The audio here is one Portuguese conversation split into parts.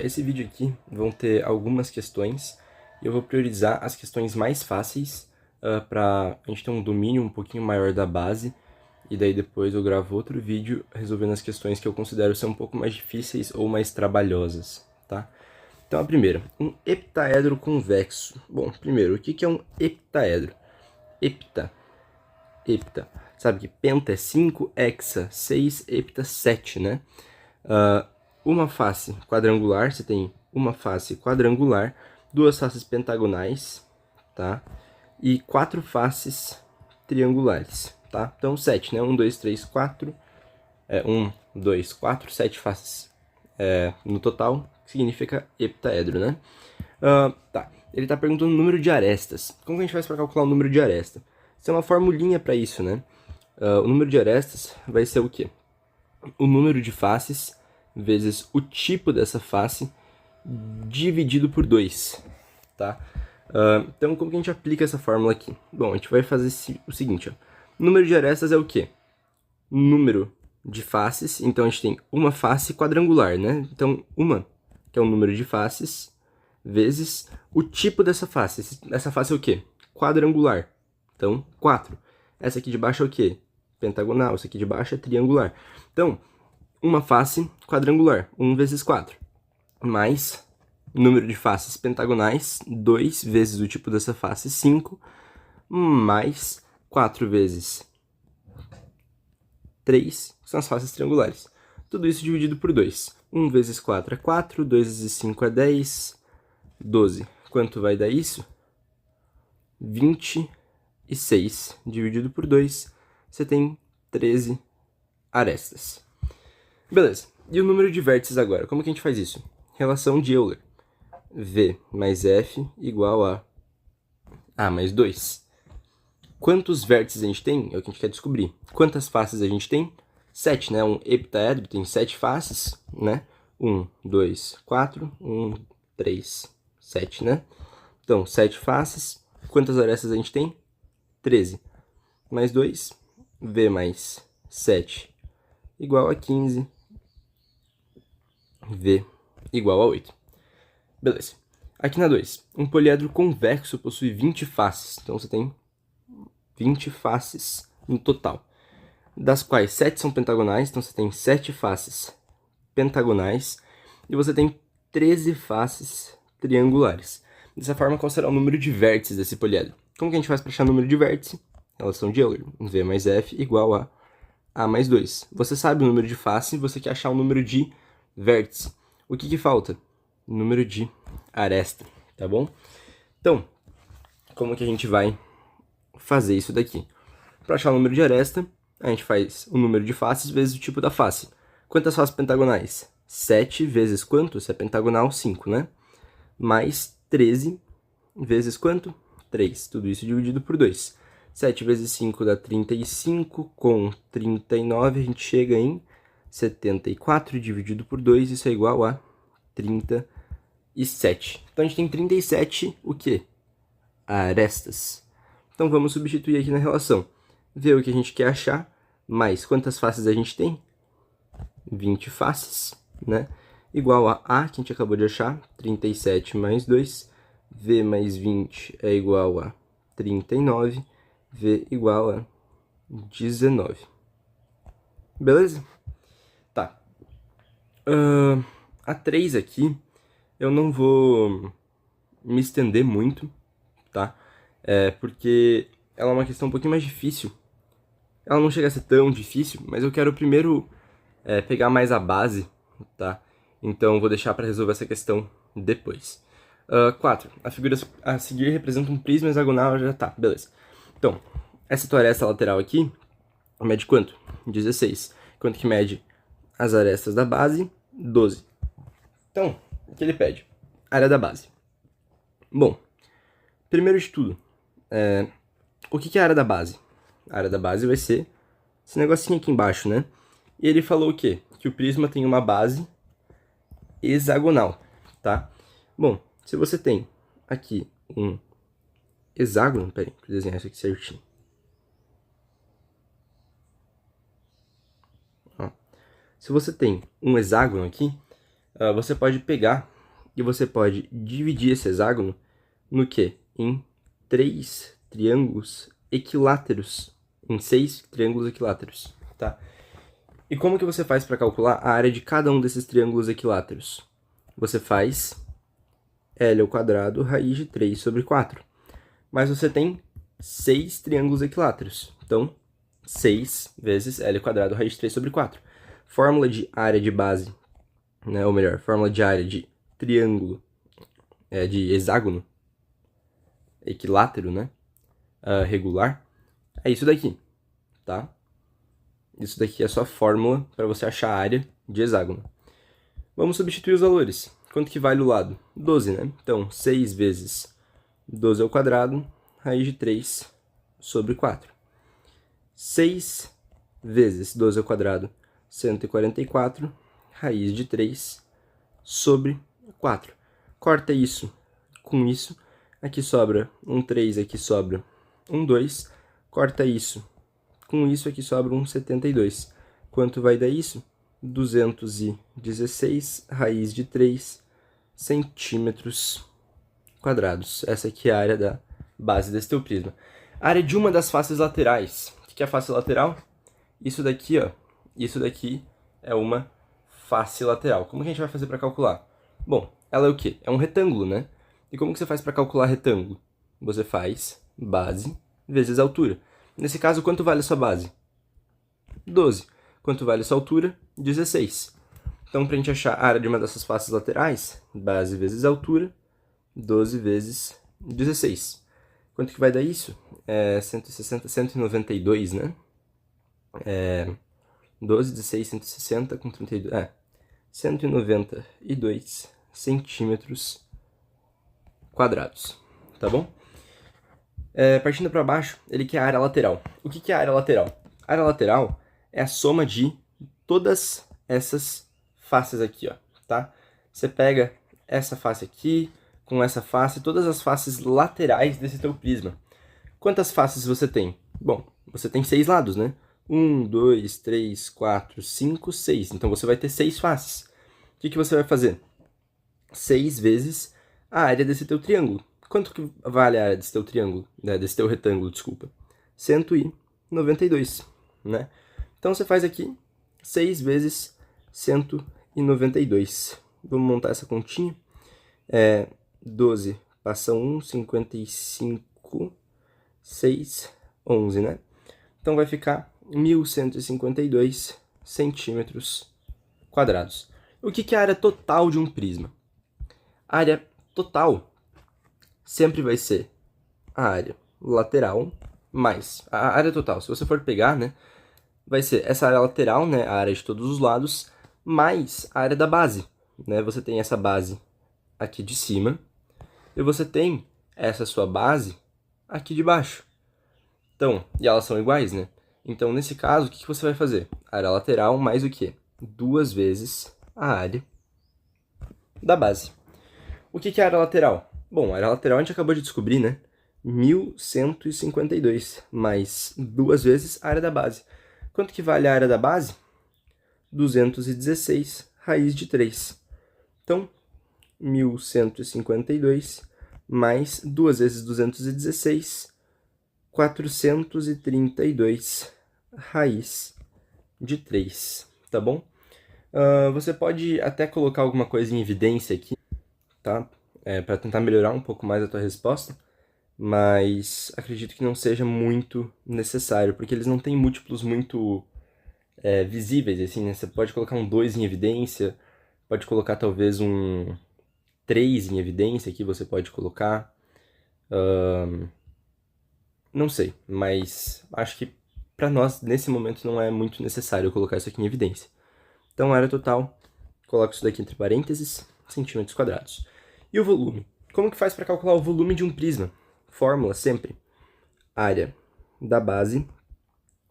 Esse vídeo aqui vão ter algumas questões e eu vou priorizar as questões mais fáceis para a gente ter um domínio um pouquinho maior da base, e daí depois eu gravo outro vídeo resolvendo as questões que eu considero ser um pouco mais difíceis ou mais trabalhosas, tá? Então a primeira, um heptaedro convexo. Bom, primeiro, o que é um heptaedro? Hepta. Sabe que penta é 5, hexa 6, hepta 7, né? Uma face quadrangular, você tem uma face quadrangular, duas faces pentagonais, tá? E 4 faces triangulares, tá? Então 7, né? 1, 2, 3, 4. 1, 2, 4, 7 faces no total, que significa heptaedro, né? Tá. Ele tá perguntando o número de arestas. Como que a gente faz para calcular o número de aresta? Isso é uma formulinha para isso, né? O número de arestas vai ser o quê? O número de faces vezes o tipo dessa face dividido por 2, tá? Então, como que a gente aplica essa fórmula aqui? Bom, a gente vai fazer o seguinte, ó. O número de arestas é o quê? Número de faces, então a gente tem uma face quadrangular, né? Então, uma, que é o número de faces, vezes o tipo dessa face. Essa face é o quê? Quadrangular. Então, 4. Essa aqui de baixo é o quê? Pentagonal. Essa aqui de baixo é triangular. Então, uma face quadrangular, 1 vezes 4, mais número de faces pentagonais, 2 vezes o tipo dessa face, 5, mais 4 vezes 3, que são as faces triangulares. Tudo isso dividido por 2. 1 vezes 4 é 4, 2 vezes 5 é 10, 12. Quanto vai dar isso? 26 dividido por 2, você tem 13 arestas. Beleza. E o número de vértices agora? Como que a gente faz isso? Relação de Euler. V mais F igual a A mais 2. Quantos vértices a gente tem? É o que a gente quer descobrir. Quantas faces a gente tem? 7, né? Um heptaedro tem 7 faces, né? 1, 2, 4, 1, 3, 7, né? Então, 7 faces. Quantas arestas a gente tem? 13. Mais 2, V mais 7 igual a 15. V igual a 8. Beleza. Aqui na 2, um poliedro convexo possui 20 faces. Então você tem 20 faces no total, das quais 7 são pentagonais, então você tem 7 faces pentagonais, e você tem 13 faces triangulares. Dessa forma, qual será o número de vértices desse poliedro? Como que a gente faz para achar o número de vértice? Relação de Euler, V mais F igual a A mais 2. Você sabe o número de face, você quer achar o número de vértice. O que falta? O número de aresta, tá bom? Então, como que a gente vai fazer isso daqui? Para achar o número de aresta, a gente faz o número de faces vezes o tipo da face. Quantas faces pentagonais? 7 vezes quanto? Se é pentagonal, 5, né? Mais 13 vezes quanto? 3. Tudo isso dividido por 2. 7 vezes 5 dá 35, com 39 a gente chega em 74 dividido por 2, isso é igual a 37. Então a gente tem 37, o quê? Arestas. Então vamos substituir aqui na relação. Ver o que a gente quer achar, mais quantas faces a gente tem? 20 faces, né? Igual a que a gente acabou de achar, 37 mais 2. V mais 20 é igual a 39. V igual a 19. Beleza? Tá. A 3 aqui, eu não vou me estender muito, tá? Porque ela é uma questão um pouquinho mais difícil. Ela não chega a ser tão difícil, mas eu quero primeiro pegar mais a base, tá? Então vou deixar para resolver essa questão depois. 4. A figura a seguir representa um prisma hexagonal, já tá, beleza. Então, essa tua aresta lateral aqui mede quanto? 16. Quanto que mede as arestas da base? 12. Então, o que ele pede? Área da base. Bom, primeiro de tudo, o que é a área da base? A área da base vai ser esse negocinho aqui embaixo, né? E ele falou o quê? Que o prisma tem uma base hexagonal, tá? Bom, se você tem aqui um hexágono, peraí, vou desenhar isso aqui certinho. Ó, se você tem um hexágono aqui, você pode pegar e você pode dividir esse hexágono no quê? Em 3 triângulos equiláteros, em 6 triângulos equiláteros, tá? E como que você faz para calcular a área de cada um desses triângulos equiláteros? Você faz L ao quadrado raiz de 3 sobre 4. Mas você tem 6 triângulos equiláteros. Então, 6 vezes L ao quadrado raiz de 3 sobre 4. Fórmula de área de base, né? Ou melhor, fórmula de área de triângulo, de hexágono, equilátero, né? Regular, é isso daqui, tá? Isso daqui é só a fórmula para você achar a área de hexágono. Vamos substituir os valores. Quanto que vale o lado? 12, né? Então, 6 vezes 12 ao quadrado, raiz de 3 sobre 4. 6 vezes 12 ao quadrado, 144, raiz de 3 sobre 4. Corta isso com isso. Aqui sobra um 3, aqui sobra um 2. Corta isso com isso, aqui sobra um 72. Quanto vai dar isso? 216 raiz de 3 centímetros quadrados. Essa aqui é a área da base desse teu prisma. A área de uma das faces laterais. O que é a face lateral? Isso daqui, ó. Isso daqui é uma face lateral. Como que a gente vai fazer para calcular? Bom, ela é o quê? É um retângulo, né? E como que você faz para calcular retângulo? Você faz base vezes altura. Nesse caso, quanto vale a sua base? 12. Quanto vale a sua altura? 16. Então, para a gente achar a área de uma dessas faces laterais, base vezes altura, 12 vezes 16. Quanto que vai dar isso? 160, 192, né? 12, 16, 160 com 32... 192 centímetros quadrados, tá bom? Partindo para baixo, ele quer a área lateral. O que é a área lateral? A área lateral é a soma de todas essas faces aqui, ó, tá? Você pega essa face aqui com essa face, todas as faces laterais desse teu prisma. Quantas faces você tem? Bom, você tem 6 lados, né? 1, 2, 3, 4, 5, 6. Então você vai ter 6 faces. O que você vai fazer? 6 vezes a área desse teu triângulo. Quanto que vale a área desse teu triângulo? Desse teu retângulo, desculpa. 192, né? Então você faz aqui 6 vezes 192. Vamos montar essa continha. 12 passa 1, 55, 6, 11, né? Então vai ficar 1.152 centímetros quadrados. O que é a área total de um prisma? A área total sempre vai ser a área lateral mais a área total. Se você for pegar, né, vai ser essa área lateral, né, a área de todos os lados, mais a área da base, né? Você tem essa base aqui de cima e você tem essa sua base aqui de baixo. Então, e elas são iguais, né? Então, nesse caso, o que você vai fazer? Área lateral mais o quê? 2 vezes a área da base. O que é a área lateral? Bom, a área lateral a gente acabou de descobrir, né? 1.152, mais 2 vezes a área da base. Quanto que vale a área da base? 216 raiz de 3. Então, 1.152 mais 2 vezes 216, 432 raiz de 3, tá bom? Você pode até colocar alguma coisa em evidência aqui, tá? Para tentar melhorar um pouco mais a tua resposta, mas acredito que não seja muito necessário, porque eles não têm múltiplos muito visíveis, assim, né? Você pode colocar um 2 em evidência, pode colocar talvez um 3 em evidência aqui, você pode colocar. Não sei, mas acho que para nós, nesse momento, não é muito necessário colocar isso aqui em evidência. Então, área total, coloco isso daqui entre parênteses, centímetros quadrados. E o volume? Como que faz para calcular o volume de um prisma? Fórmula sempre. Área da base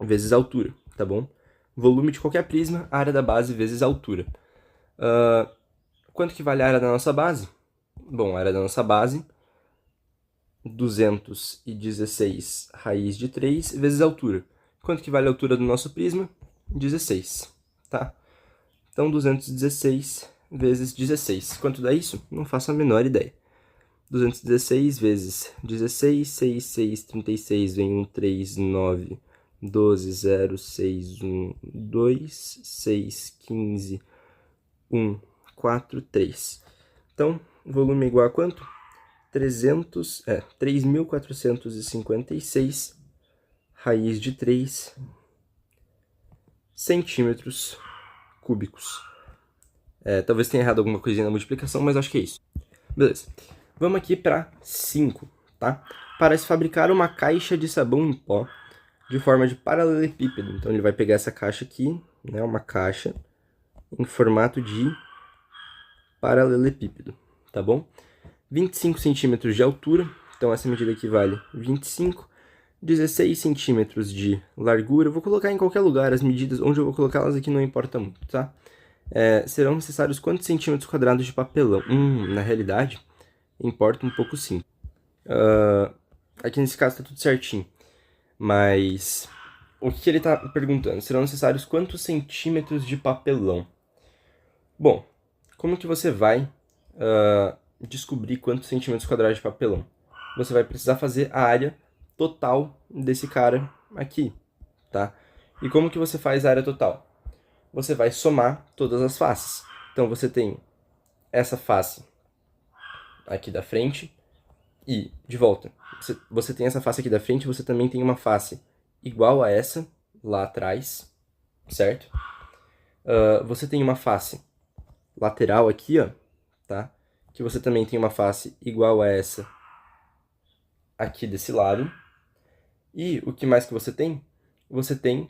vezes altura, tá bom? Volume de qualquer prisma, área da base vezes altura. Quanto que vale a área da nossa base? Bom, a área da nossa base, 216 raiz de 3 vezes a altura. Quanto que vale a altura do nosso prisma? 16, tá? Então, 216 vezes 16. Quanto dá isso? Não faço a menor ideia. 216 vezes 16, 6, 6, 36, vem 1, 3, 9, 12, 0, 6, 1, 2, 6, 15, 1, 4, 3. Então, volume é igual a quanto? 3.456 raiz de 3 centímetros cúbicos. Talvez tenha errado alguma coisinha na multiplicação, mas acho que é isso. Beleza. Vamos aqui para 5, tá? Para se fabricar uma caixa de sabão em pó de forma de paralelepípedo. Então, ele vai pegar essa caixa aqui, né? Uma caixa em formato de paralelepípedo, tá bom? 25 centímetros de altura, então essa medida aqui vale 25. 16 centímetros de largura, eu vou colocar em qualquer lugar, as medidas onde eu vou colocá-las aqui não importa muito, tá? Serão necessários quantos centímetros quadrados de papelão? Na realidade, importa um pouco sim. Aqui nesse caso tá tudo certinho, mas o que ele tá perguntando? Serão necessários quantos centímetros de papelão? Bom, como que você vai descobrir quantos centímetros quadrados de papelão? Você vai precisar fazer a área total desse cara aqui, tá? E como que você faz a área total? Você vai somar todas as faces. Então, você tem essa face aqui da frente e de volta. Você tem essa face aqui da frente, você também tem uma face igual a essa lá atrás, certo? Você tem uma face lateral aqui, ó, tá? Que você também tem uma face igual a essa aqui desse lado. E o que mais que você tem? Você tem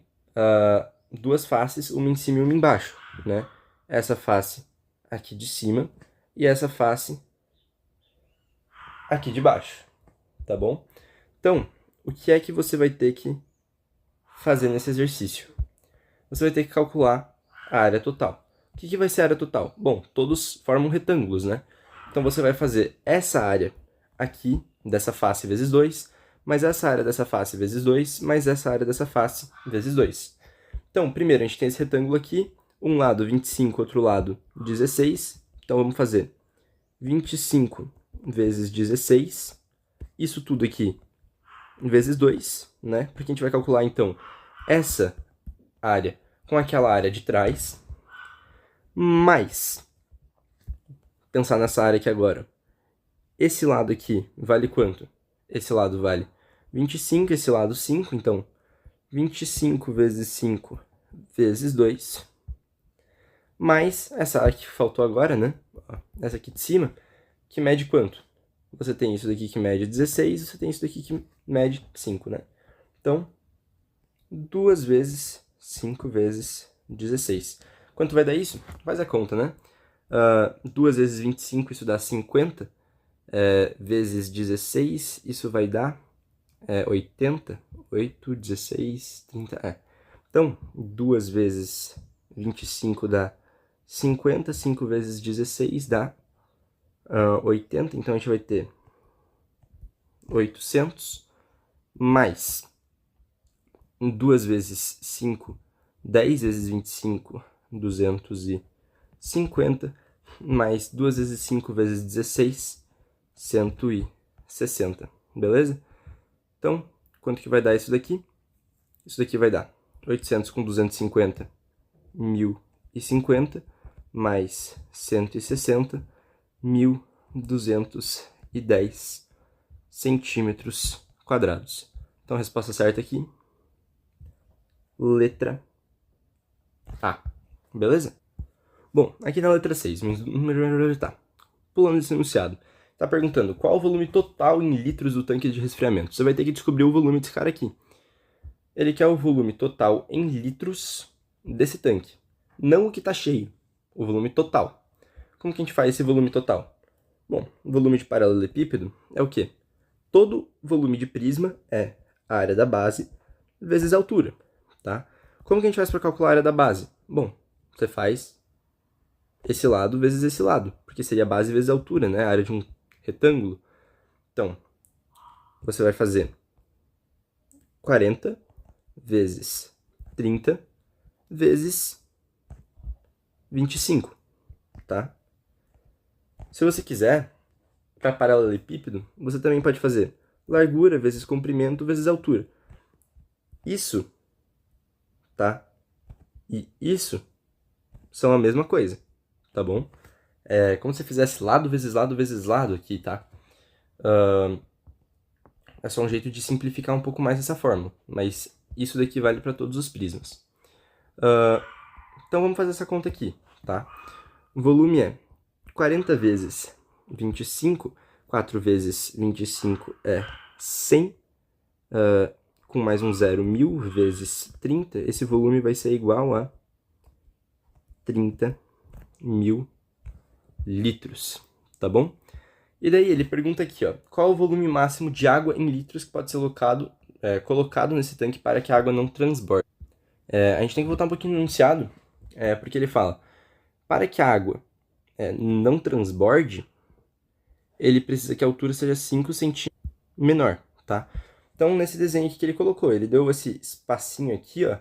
duas faces, uma em cima e uma embaixo, né? Essa face aqui de cima e essa face aqui de baixo, tá bom? Então, o que é que você vai ter que fazer nesse exercício? Você vai ter que calcular a área total. O que vai ser a área total? Bom, todos formam retângulos, né? Então, você vai fazer essa área aqui, dessa face vezes 2, mais essa área dessa face vezes 2, mais essa área dessa face vezes 2. Então, primeiro, a gente tem esse retângulo aqui, um lado 25, outro lado 16. Então, vamos fazer 25 vezes 16, isso tudo aqui vezes 2, né? Porque a gente vai calcular, então, essa área com aquela área de trás, mais, pensar nessa área aqui agora, esse lado aqui vale quanto? Esse lado vale 25, esse lado 5, então 25 vezes 5 vezes 2, mais essa área que faltou agora, né? Essa aqui de cima, que mede quanto? Você tem isso daqui que mede 16, você tem isso daqui que mede 5, né? Então, 2 vezes 5 vezes 16. Quanto vai dar isso? Faz a conta, né? 2 vezes 25, isso dá 50. Vezes 16, isso vai dar 80. 8, 16, 30. Então, 2 vezes 25 dá 50. 5 vezes 16 dá 80. Então, a gente vai ter 800 mais 2 vezes 5, 10 vezes 25, 250, mais 2 vezes 5 vezes 16, 160, beleza? Então, quanto que vai dar isso daqui? Isso daqui vai dar 800 com 250, 1050, mais 160, 1210 centímetros quadrados. Então, a resposta certa aqui, letra A, beleza? Bom, aqui na letra 6, tá. Pulando esse enunciado. Tá perguntando qual o volume total em litros do tanque de resfriamento. Você vai ter que descobrir o volume desse cara aqui. Ele quer o volume total em litros desse tanque. Não o que tá cheio, o volume total. Como que a gente faz esse volume total? Bom, o volume de paralelepípedo é o quê? Todo volume de prisma é a área da base vezes a altura, tá? Como que a gente faz para calcular a área da base? Bom, você faz esse lado vezes esse lado, porque seria a base vezes a altura, né? A área de um retângulo. Então, você vai fazer 40 vezes 30 vezes 25. tá? Se você quiser, para paralelepípedo, você também pode fazer largura vezes comprimento vezes altura. Isso, tá? E isso são a mesma coisa, tá bom? É como se fizesse lado vezes lado vezes lado aqui, tá? É só um jeito de simplificar um pouco mais essa fórmula, mas isso daqui vale para todos os prismas. Então vamos fazer essa conta aqui, tá? O volume é 40 vezes 25, 4 vezes 25 é 100, com mais um zero, 1000 vezes 30, esse volume vai ser igual a 30.000 litros, tá bom? E daí ele pergunta aqui, ó, qual o volume máximo de água em litros que pode ser colocado nesse tanque para que a água não transborde? A gente tem que voltar um pouquinho no enunciado, porque ele fala, para que a água não transborde, ele precisa que a altura seja 5 centímetros menor, tá? Então, nesse desenho aqui que ele colocou, ele deu esse espacinho aqui, ó,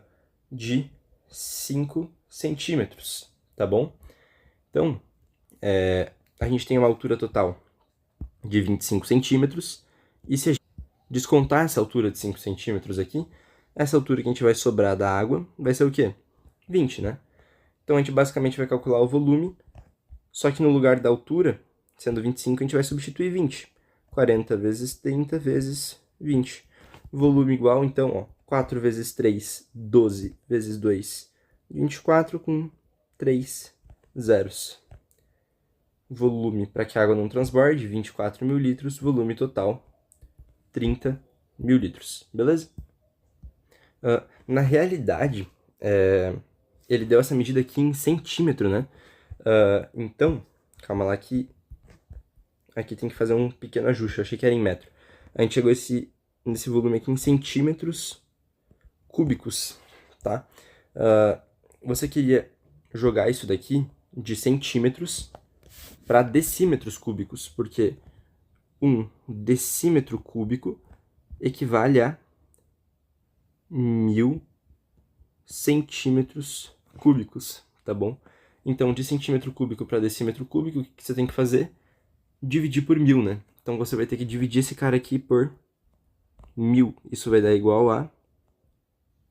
de 5 centímetros, tá bom? Então, a gente tem uma altura total de 25 centímetros, e se a gente descontar essa altura de 5 centímetros aqui, essa altura que a gente vai sobrar da água vai ser o quê? 20, né? Então, a gente basicamente vai calcular o volume, só que no lugar da altura, sendo 25, a gente vai substituir 20. 40 vezes 30 vezes 20. Volume igual, então, ó, 4 vezes 3, 12 vezes 2, 24 com 3 zeros. Volume para que a água não transborde, 24.000 litros. Volume total, 30.000 litros. Beleza? Na realidade, ele deu essa medida aqui em centímetro, né? Então, calma lá que aqui tem que fazer um pequeno ajuste. Eu achei que era em metro. A gente chegou nesse volume aqui em centímetros cúbicos, tá? Você queria jogar isso daqui de centímetros para decímetros cúbicos, porque 1 decímetro cúbico equivale a 1000 centímetros cúbicos, tá bom? Então, de centímetro cúbico para decímetro cúbico, o que você tem que fazer? Dividir por 1000, né? Então, você vai ter que dividir esse cara aqui por 1000. Isso vai dar igual a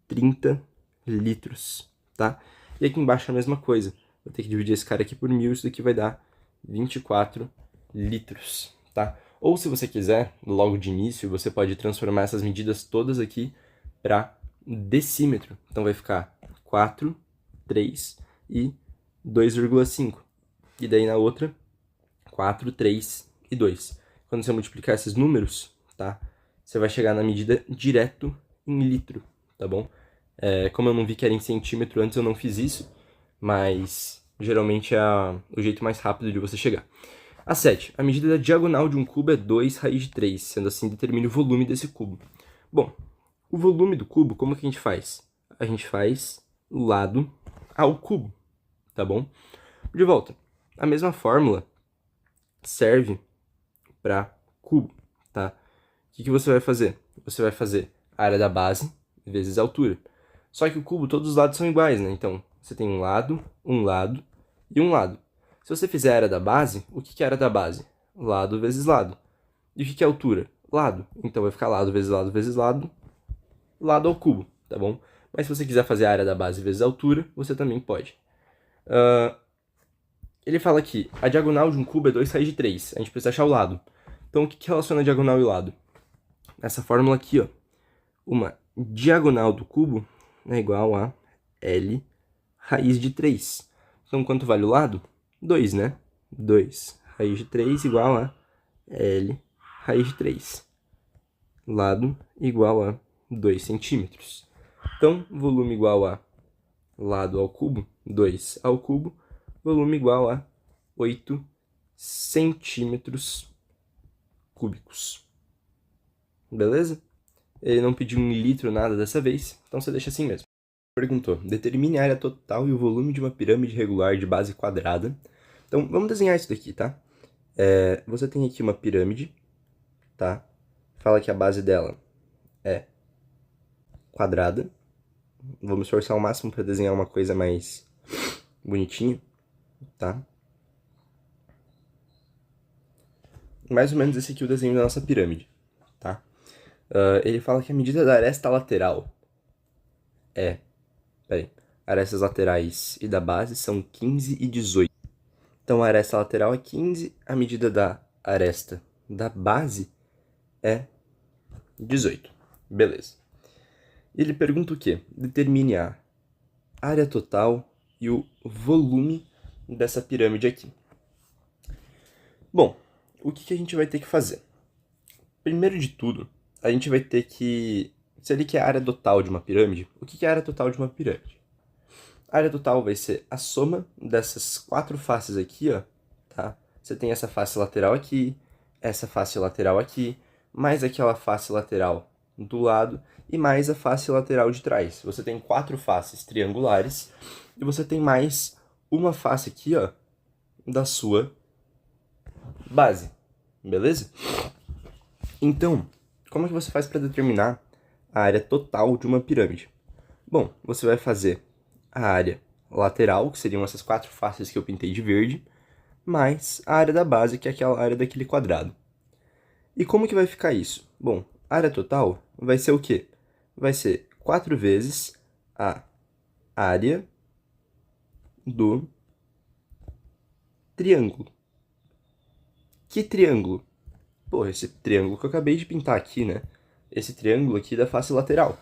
30 litros, tá? E aqui embaixo é a mesma coisa. Vou ter que dividir esse cara aqui por 1000, isso daqui vai dar 24 litros, tá? Ou se você quiser, logo de início, você pode transformar essas medidas todas aqui para decímetro. Então vai ficar 4, 3 e 2,5. E daí na outra, 4, 3 e 2. Quando você multiplicar esses números, tá? Você vai chegar na medida direto em litro, tá bom? Como eu não vi que era em centímetro antes, eu não fiz isso, mas geralmente é o jeito mais rápido de você chegar. A 7. A medida da diagonal de um cubo é 2 raiz de 3, sendo assim, determine o volume desse cubo. Bom, o volume do cubo, como que a gente faz? A gente faz lado ao cubo, tá bom? De volta, a mesma fórmula serve para cubo, tá? O que você vai fazer? Você vai fazer a área da base vezes a altura. Só que o cubo, todos os lados são iguais, né? Então, você tem um lado e um lado. Se você fizer a área da base, o que é a área da base? Lado vezes lado. E o que é altura? Lado. Então, vai ficar lado vezes lado vezes lado, lado ao cubo, tá bom? Mas se você quiser fazer a área da base vezes a altura, você também pode. Ele fala aqui, a diagonal de um cubo é 2 raiz de 3. A gente precisa achar o lado. Então, o que relaciona diagonal e lado? Essa fórmula aqui, ó. Uma diagonal do cubo é igual a L raiz de 3. Então, quanto vale o lado? 2, né? 2 raiz de 3 igual a L raiz de 3. Lado igual a 2 centímetros. Então, volume igual a lado ao cubo, 2 ao cubo, volume igual a 8 centímetros cúbicos. Beleza? Ele não pediu em litro nada dessa vez, então você deixa assim mesmo. Perguntou, determine a área total e o volume de uma pirâmide regular de base quadrada. Então, vamos desenhar isso daqui, tá? Você tem aqui uma pirâmide, tá? Fala que a base dela é quadrada. Vamos esforçar ao máximo para desenhar uma coisa mais bonitinha, tá? mais ou menos esse aqui é o desenho da nossa pirâmide, tá? Ele fala que a medida da aresta lateral é... Peraí. Arestas laterais e da base são 15 e 18. Então, a aresta lateral é 15, a medida da aresta da base é 18. Beleza. Ele pergunta o quê? Determine a área total e o volume dessa pirâmide aqui. Bom, o que a gente vai ter que fazer? Primeiro de tudo, a gente vai ter que... Se ele quer a área total de uma pirâmide, o que é a área total de uma pirâmide? A área total vai ser a soma dessas 4 faces aqui, ó, tá? Você tem essa face lateral aqui, essa face lateral aqui, mais aquela face lateral do lado e mais a face lateral de trás. Você tem 4 faces triangulares e você tem mais uma face aqui, ó, da sua base, beleza? Então, como é que você faz para determinar a área total de uma pirâmide? Bom, você vai fazer a área lateral, que seriam essas 4 faces que eu pintei de verde, mais a área da base, que é aquela área daquele quadrado. E como que vai ficar isso? Bom, a área total vai ser o quê? Vai ser 4 vezes a área do triângulo. Que triângulo? Pô, esse triângulo que eu acabei de pintar aqui, né? Esse triângulo aqui da face lateral,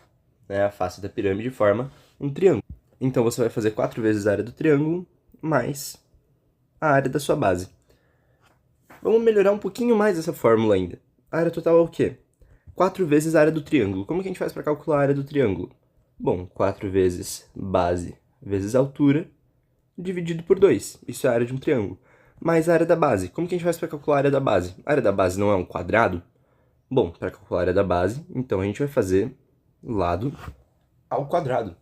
né? A face da pirâmide forma um triângulo. Então, você vai fazer 4 vezes a área do triângulo, mais a área da sua base. Vamos melhorar um pouquinho mais essa fórmula ainda. A área total é o quê? 4 vezes a área do triângulo. Como que a gente faz para calcular a área do triângulo? Bom, 4 vezes base vezes altura, dividido por 2. Isso é a área de um triângulo. Mais a área da base. Como que a gente faz para calcular a área da base? A área da base não é um quadrado? Bom, para calcular a área da base, então a gente vai fazer lado ao quadrado.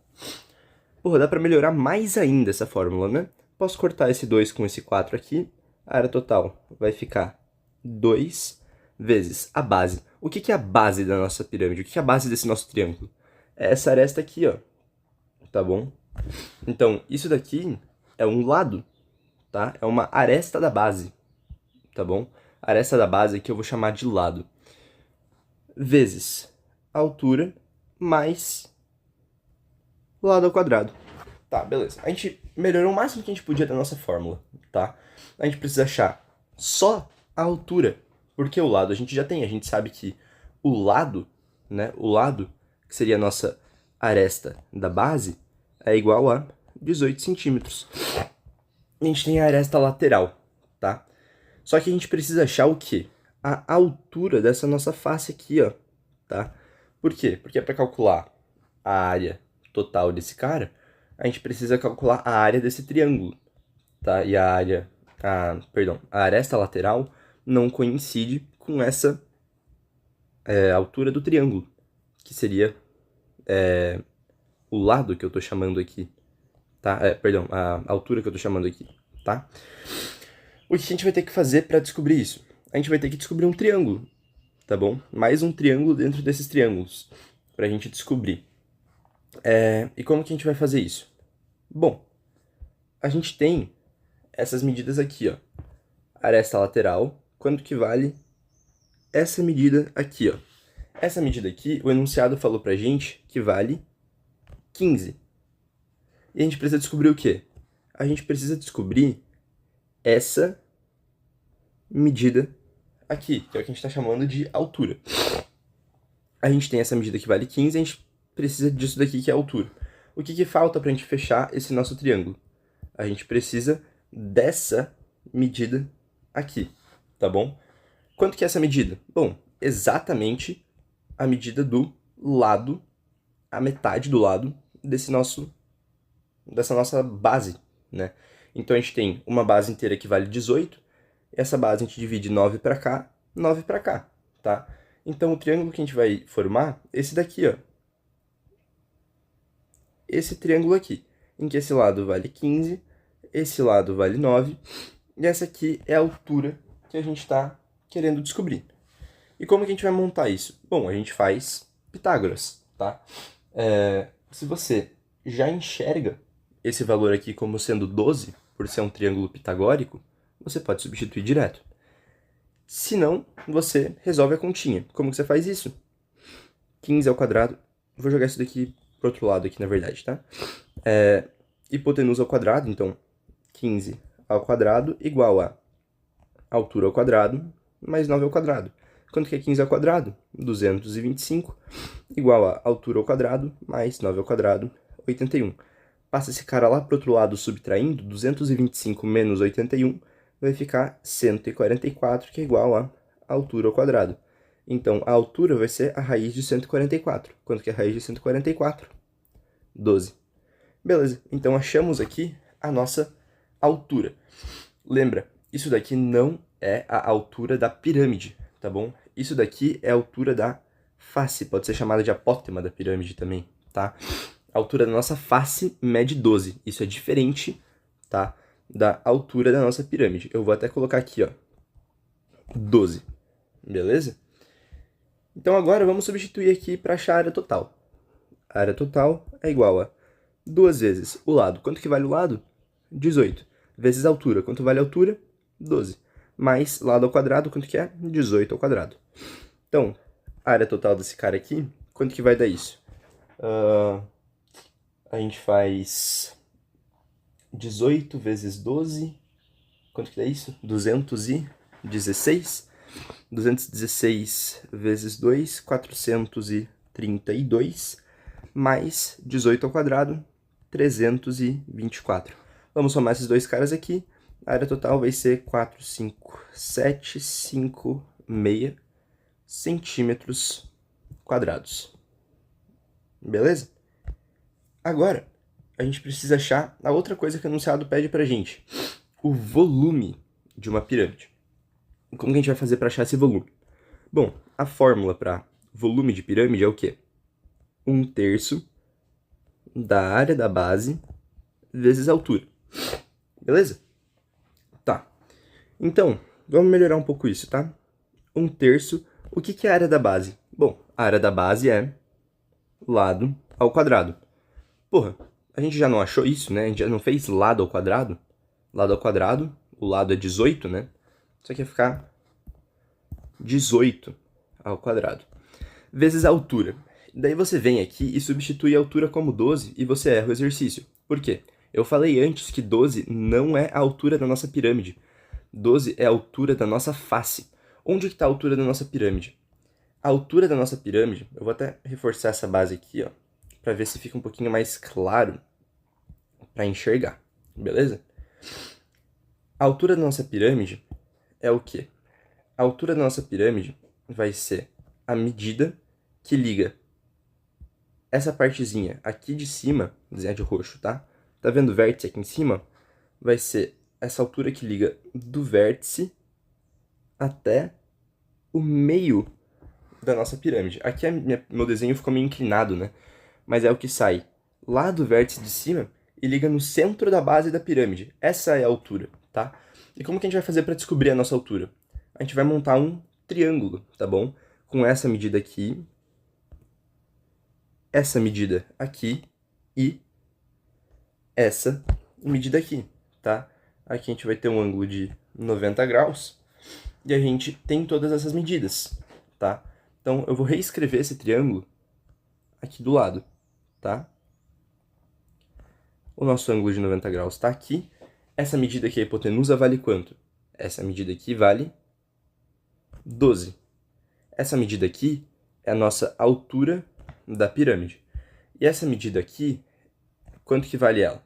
Porra, dá para melhorar mais ainda essa fórmula, né? Posso cortar esse 2 com esse 4 aqui. A área total vai ficar 2 vezes a base. O que é a base da nossa pirâmide? O que é a base desse nosso triângulo? É essa aresta aqui, ó. Tá bom? Então, isso daqui é um lado, tá? É uma aresta da base, tá bom? A aresta da base que eu vou chamar de lado. Vezes a altura mais lado ao quadrado. Tá, beleza. A gente melhorou o máximo que a gente podia da nossa fórmula, tá? A gente precisa achar só a altura, porque o lado a gente já tem. A gente sabe que o lado, né? O lado, que seria a nossa aresta da base, é igual a 18 centímetros. A gente tem a aresta lateral, tá? Só que a gente precisa achar o quê? A altura dessa nossa face aqui, ó, tá? Por quê? Porque para calcular a área total desse cara, a gente precisa calcular a área desse triângulo, tá? E a aresta lateral não coincide com essa altura do triângulo, que seria o lado que eu tô chamando aqui, tá? A altura que eu tô chamando aqui, tá? O que a gente vai ter que fazer para descobrir isso? A gente vai ter que descobrir um triângulo, tá bom? Mais um triângulo dentro desses triângulos, pra gente descobrir. E como que a gente vai fazer isso? Bom, a gente tem essas medidas aqui, ó. Aresta lateral, quanto que vale essa medida aqui, ó. Essa medida aqui, o enunciado falou pra gente que vale 15. E a gente precisa descobrir o quê? A gente precisa descobrir essa medida aqui, que é o que a gente está chamando de altura. A gente tem essa medida que vale 15, a gente precisa disso daqui que é a altura. O que falta para a gente fechar esse nosso triângulo? A gente precisa dessa medida aqui, tá bom? Quanto que é essa medida? Bom, exatamente a medida do lado, a metade do lado dessa nossa base, né? Então a gente tem uma base inteira que vale 18, essa base a gente divide 9 para cá, 9 para cá, tá? Então o triângulo que a gente vai formar, esse daqui, ó. Esse triângulo aqui, em que esse lado vale 15, esse lado vale 9, e essa aqui é a altura que a gente está querendo descobrir. E como que a gente vai montar isso? Bom, a gente faz Pitágoras, tá? Se você já enxerga esse valor aqui como sendo 12, por ser um triângulo pitagórico, você pode substituir direto. Se não, você resolve a continha. Como que você faz isso? 15 ao quadrado. Vou jogar isso daqui pro outro lado aqui, na verdade, tá? Hipotenusa ao quadrado, então 15 ao quadrado igual a altura ao quadrado mais 9 ao quadrado. Quanto que é 15 ao quadrado? 225 igual a altura ao quadrado mais 9 ao quadrado, 81. Passa esse cara lá pro outro lado subtraindo, 225 menos 81 vai ficar 144, que é igual a altura ao quadrado. Então, a altura vai ser a raiz de 144. Quanto que é a raiz de 144? 12. Beleza, então achamos aqui a nossa altura. Lembra, isso daqui não é a altura da pirâmide, tá bom? Isso daqui é a altura da face, pode ser chamada de apótema da pirâmide também, tá? A altura da nossa face mede 12, isso é diferente, tá? Da altura da nossa pirâmide. Eu vou até colocar aqui, ó, 12, beleza? Então agora vamos substituir aqui para achar a área total. A área total é igual a 2 vezes o lado. Quanto que vale o lado? 18. Vezes a altura. Quanto vale a altura? 12. Mais lado ao quadrado, quanto que é? 18 ao quadrado. Então, a área total desse cara aqui, quanto que vai dar isso? A gente faz 18 vezes 12. Quanto que dá isso? 216. 216 vezes 2, 432, mais 18 ao quadrado, 324. Vamos somar esses dois caras aqui. A área total vai ser 45756 centímetros quadrados. Beleza? Agora, a gente precisa achar a outra coisa que o enunciado pede pra gente. O volume de uma pirâmide. Como que a gente vai fazer para achar esse volume? Bom, a fórmula para volume de pirâmide é o quê? 1/3 da área da base vezes a altura. Beleza? Tá. Então, vamos melhorar um pouco isso, tá? 1/3. O que é a área da base? Bom, a área da base é lado ao quadrado. Porra, a gente já não achou isso, né? A gente já não fez lado ao quadrado? Lado ao quadrado, o lado é 18, né? Isso aqui vai ficar 18 ao quadrado. Vezes a altura. Daí você vem aqui e substitui a altura como 12 e você erra o exercício. Por quê? Eu falei antes que 12 não é a altura da nossa pirâmide. 12 é a altura da nossa face. Onde está a altura da nossa pirâmide? A altura da nossa pirâmide, eu vou até reforçar essa base aqui, ó, para ver se fica um pouquinho mais claro para enxergar, beleza? A altura da nossa pirâmide é o quê? A altura da nossa pirâmide vai ser a medida que liga essa partezinha aqui de cima, desenhar de roxo, tá? Tá vendo o vértice aqui em cima? Vai ser essa altura que liga do vértice até o meio da nossa pirâmide. Aqui meu desenho ficou meio inclinado, né? Mas é o que sai lá do vértice de cima e liga no centro da base da pirâmide. Essa é a altura, tá? E como que a gente vai fazer para descobrir a nossa altura? A gente vai montar um triângulo, tá bom? Com essa medida aqui, essa medida aqui e essa medida aqui, tá? Aqui a gente vai ter um ângulo de 90 graus e a gente tem todas essas medidas, tá? Então eu vou reescrever esse triângulo aqui do lado, tá? O nosso ângulo de 90 graus está aqui. Essa medida aqui, a hipotenusa, vale quanto? Essa medida aqui vale 12. Essa medida aqui é a nossa altura da pirâmide. E essa medida aqui, quanto que vale ela?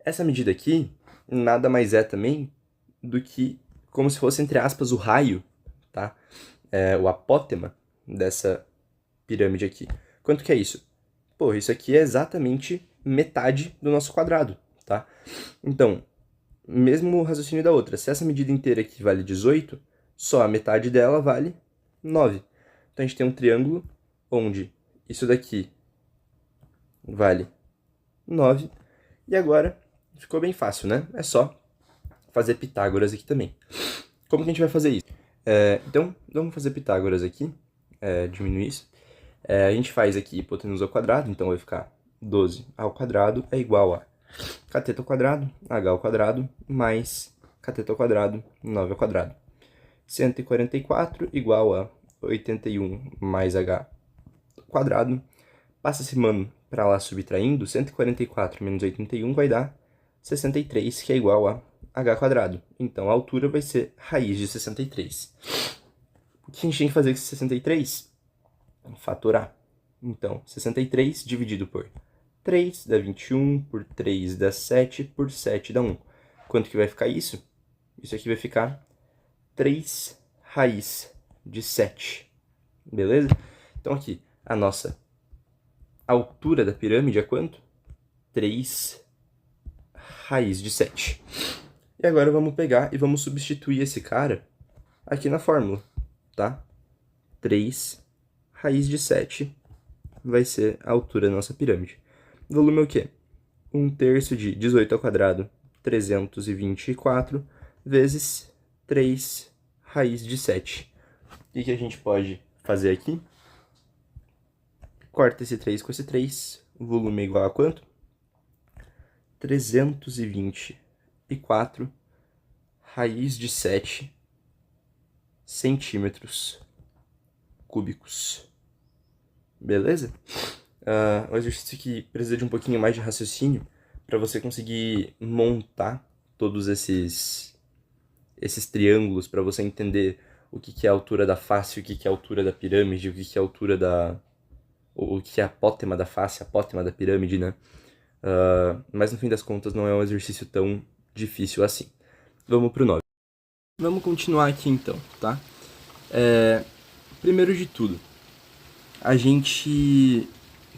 Essa medida aqui nada mais é também do que como se fosse, entre aspas, o raio, tá? O apótema dessa pirâmide aqui. Quanto que é isso? Pô, isso aqui é exatamente metade do nosso quadrado, tá? Então, mesmo raciocínio da outra, se essa medida inteira aqui vale 18, só a metade dela vale 9. Então a gente tem um triângulo onde isso daqui vale 9. E agora ficou bem fácil, né? É só fazer Pitágoras aqui também. Como que a gente vai fazer isso? Então, vamos fazer Pitágoras aqui. Diminuir isso. A gente faz aqui hipotenusa ao quadrado, então vai ficar 12 ao quadrado é igual a cateto ao quadrado, h ao quadrado, mais cateto ao quadrado, 9 ao quadrado. 144 igual a 81 mais h quadrado. Passa esse mano para lá subtraindo, 144 menos 81 vai dar 63, que é igual a h quadrado. Então, a altura vai ser raiz de 63. O que a gente tem que fazer com 63? Fatorar. Então, 63 dividido por 3 dá 21, por 3 dá 7, por 7 dá 1. Quanto que vai ficar isso? Isso aqui vai ficar 3 raiz de 7. Beleza? Então, aqui, a nossa altura da pirâmide é quanto? 3 raiz de 7. E agora vamos pegar e vamos substituir esse cara aqui na fórmula, tá? 3 raiz de 7 vai ser a altura da nossa pirâmide. O volume é o quê? 1/3 de 18 ao quadrado, 324, vezes 3 raiz de 7. O que a gente pode fazer aqui? Corta esse 3 com esse 3, o volume é igual a quanto? 324 raiz de 7 centímetros cúbicos. Beleza? Um exercício que precisa de um pouquinho mais de raciocínio para você conseguir montar todos esses triângulos, para você entender o que é a altura da face, o que é a altura da pirâmide, o que é a altura o que é a apótema da face, a apótema da pirâmide, né? Mas no fim das contas não é um exercício tão difícil assim. Vamos pro 9. Vamos continuar aqui então, tá? Primeiro de tudo, a gente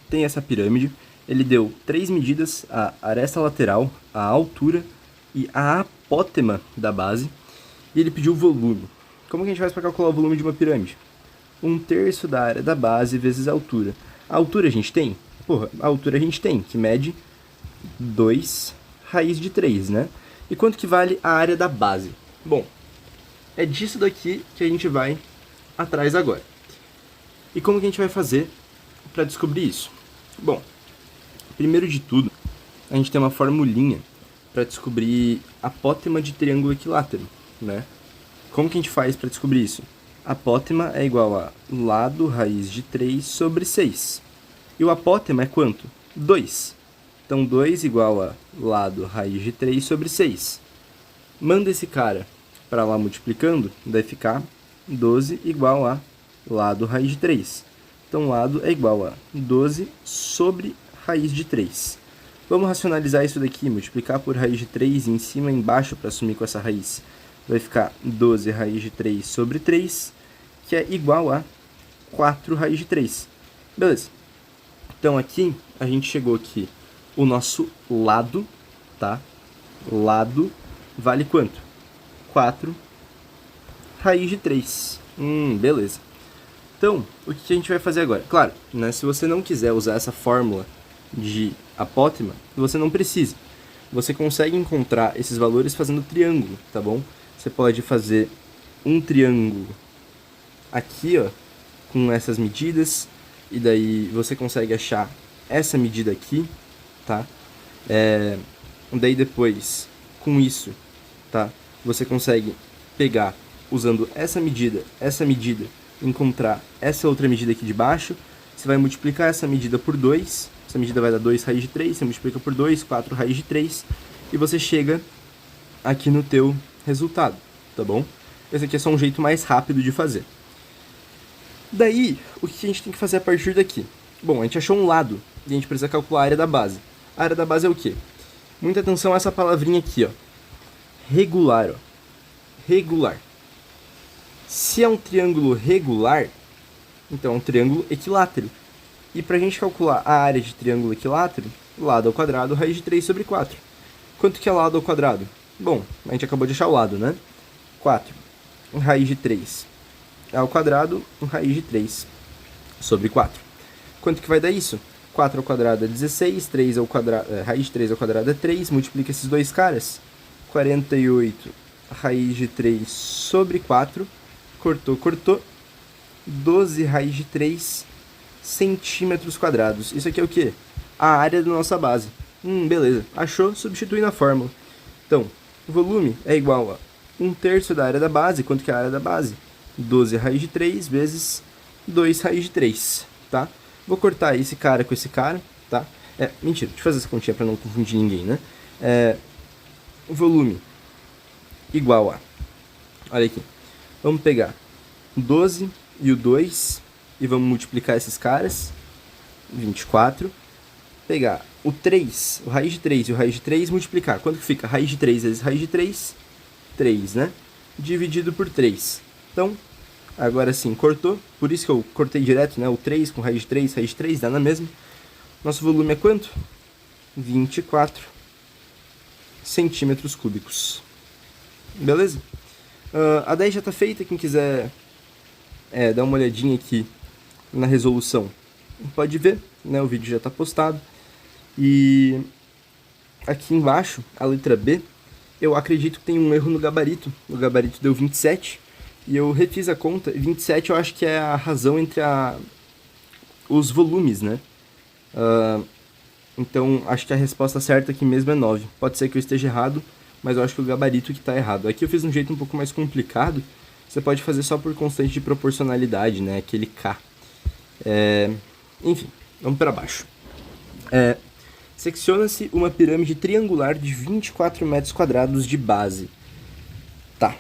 tem essa pirâmide, ele deu 3 medidas, a aresta lateral, a altura e a apótema da base, e ele pediu o volume. Como que a gente faz para calcular o volume de uma pirâmide? 1/3 da área da base vezes a altura. A altura a gente tem? A altura a gente tem, que mede 2 raiz de 3, né? E quanto que vale a área da base? Bom, é disso daqui que a gente vai atrás agora. E como que a gente vai fazer para descobrir isso? Bom, primeiro de tudo, a gente tem uma formulinha para descobrir a apótema de triângulo equilátero, né? Como que a gente faz para descobrir isso? Apótema é igual a lado raiz de 3 sobre 6. E o apótema é quanto? 2. Então, 2 igual a lado raiz de 3 sobre 6. Manda esse cara para lá multiplicando, vai ficar 12 igual a lado raiz de 3. Então, lado é igual a 12 sobre raiz de 3. Vamos racionalizar isso daqui, multiplicar por raiz de 3 em cima e embaixo para assumir com essa raiz. Vai ficar 12 raiz de 3 sobre 3, que é igual a 4 raiz de 3. Beleza. Então, aqui, a gente chegou aqui. O nosso lado, tá? Lado vale quanto? 4 raiz de 3. Beleza. Então, o que a gente vai fazer agora? Claro, né, se você não quiser usar essa fórmula de apótema, você não precisa. Você consegue encontrar esses valores fazendo triângulo, tá bom? Você pode fazer um triângulo aqui, ó, com essas medidas, e daí você consegue achar essa medida aqui, tá? Daí depois, com isso, tá? Você consegue pegar, usando essa medida, encontrar essa outra medida aqui de baixo. Você vai multiplicar essa medida por 2, essa medida vai dar 2 raiz de 3, você multiplica por 2, 4 raiz de 3, e você chega aqui no teu resultado, tá bom? Esse aqui é só um jeito mais rápido de fazer. Daí, o que a gente tem que fazer a partir daqui? Bom, a gente achou um lado, e a gente precisa calcular a área da base. A área da base é o quê? Muita atenção a essa palavrinha aqui, ó. Regular, ó. Regular. Se é um triângulo regular, então é um triângulo equilátero. E para a gente calcular a área de triângulo equilátero, lado ao quadrado, raiz de 3 sobre 4. Quanto que é lado ao quadrado? Bom, a gente acabou de achar o lado, né? 4. Raiz de 3 ao quadrado, raiz de 3 sobre 4. Quanto que vai dar isso? 4 ao quadrado é 16, 3 ao quadrado, raiz de 3 ao quadrado é 3, multiplica esses dois caras. 48 raiz de 3 sobre 4, cortou, 12 raiz de 3 centímetros quadrados. Isso aqui é o quê? A área da nossa base. Beleza. Achou? Substitui na fórmula. Então, o volume é igual a um terço da área da base. Quanto que é a área da base? 12 raiz de 3 vezes 2 raiz de 3, tá? Vou cortar esse cara com esse cara, tá? Mentira, deixa eu fazer essa continha para não confundir ninguém, né? Volume igual a... Olha aqui. Vamos pegar 12 e o 2 e vamos multiplicar esses caras. 24. Pegar o 3, o raiz de 3 e o raiz de 3, multiplicar. Quanto que fica? Raiz de 3 vezes raiz de 3, 3, né? Dividido por 3. Então, agora sim, cortou. Por isso que eu cortei direto, né? O 3 com raiz de 3, dá na mesma. Nosso volume é quanto? 24 centímetros cúbicos. Beleza? A 10 já está feita. Quem quiser dar uma olhadinha aqui na resolução, pode ver, né? O vídeo já está postado. E aqui embaixo, a letra B, eu acredito que tem um erro no gabarito. O gabarito deu 27 e eu refiz a conta. 27 eu acho que é a razão entre os volumes, né? Então, acho que a resposta certa aqui mesmo é 9. Pode ser que eu esteja errado, mas eu acho que o gabarito que está errado. Aqui eu fiz um jeito um pouco mais complicado. Você pode fazer só por constante de proporcionalidade, né? Aquele K. Enfim, vamos para baixo. Secciona-se uma pirâmide triangular de 24 metros quadrados de base. Tá.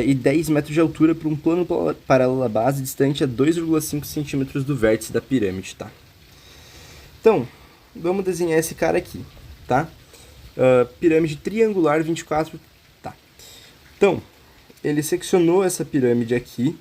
E 10 metros de altura para um plano paralelo à base, distante a 2,5 centímetros do vértice da pirâmide, tá? Então, vamos desenhar esse cara aqui, tá? Pirâmide triangular 24, tá? Então, ele seccionou essa pirâmide aqui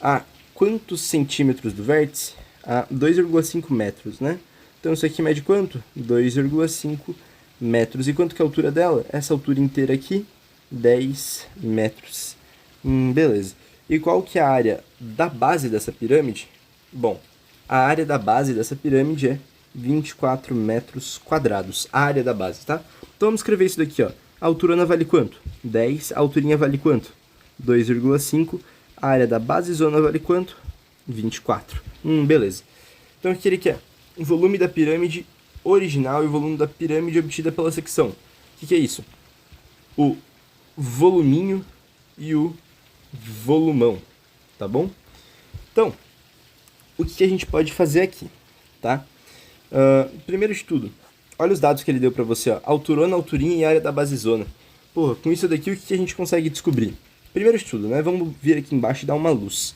a quantos centímetros do vértice? A 2,5 metros, né? Então, isso aqui mede quanto? 2,5 metros. E quanto que é a altura dela? Essa altura inteira aqui, 10 metros. Beleza. E qual que é a área da base dessa pirâmide? Bom, a área da base dessa pirâmide é 24 metros quadrados. A área da base, tá? Então, vamos escrever isso daqui, ó. A alturona vale quanto? 10. A alturinha vale quanto? 2,5. A área da base zona vale quanto? 24. Beleza. Então, o que ele quer? O volume da pirâmide original e o volume da pirâmide obtida pela secção. O que é isso? O voluminho e o volumão, tá bom? Então, o que a gente pode fazer aqui, tá? Primeiro de tudo, olha os dados que ele deu pra você, ó. Alturona, alturinha e área da basezona. Porra, com isso daqui, o que a gente consegue descobrir? Primeiro de tudo, né? Vamos vir aqui embaixo e dar uma luz.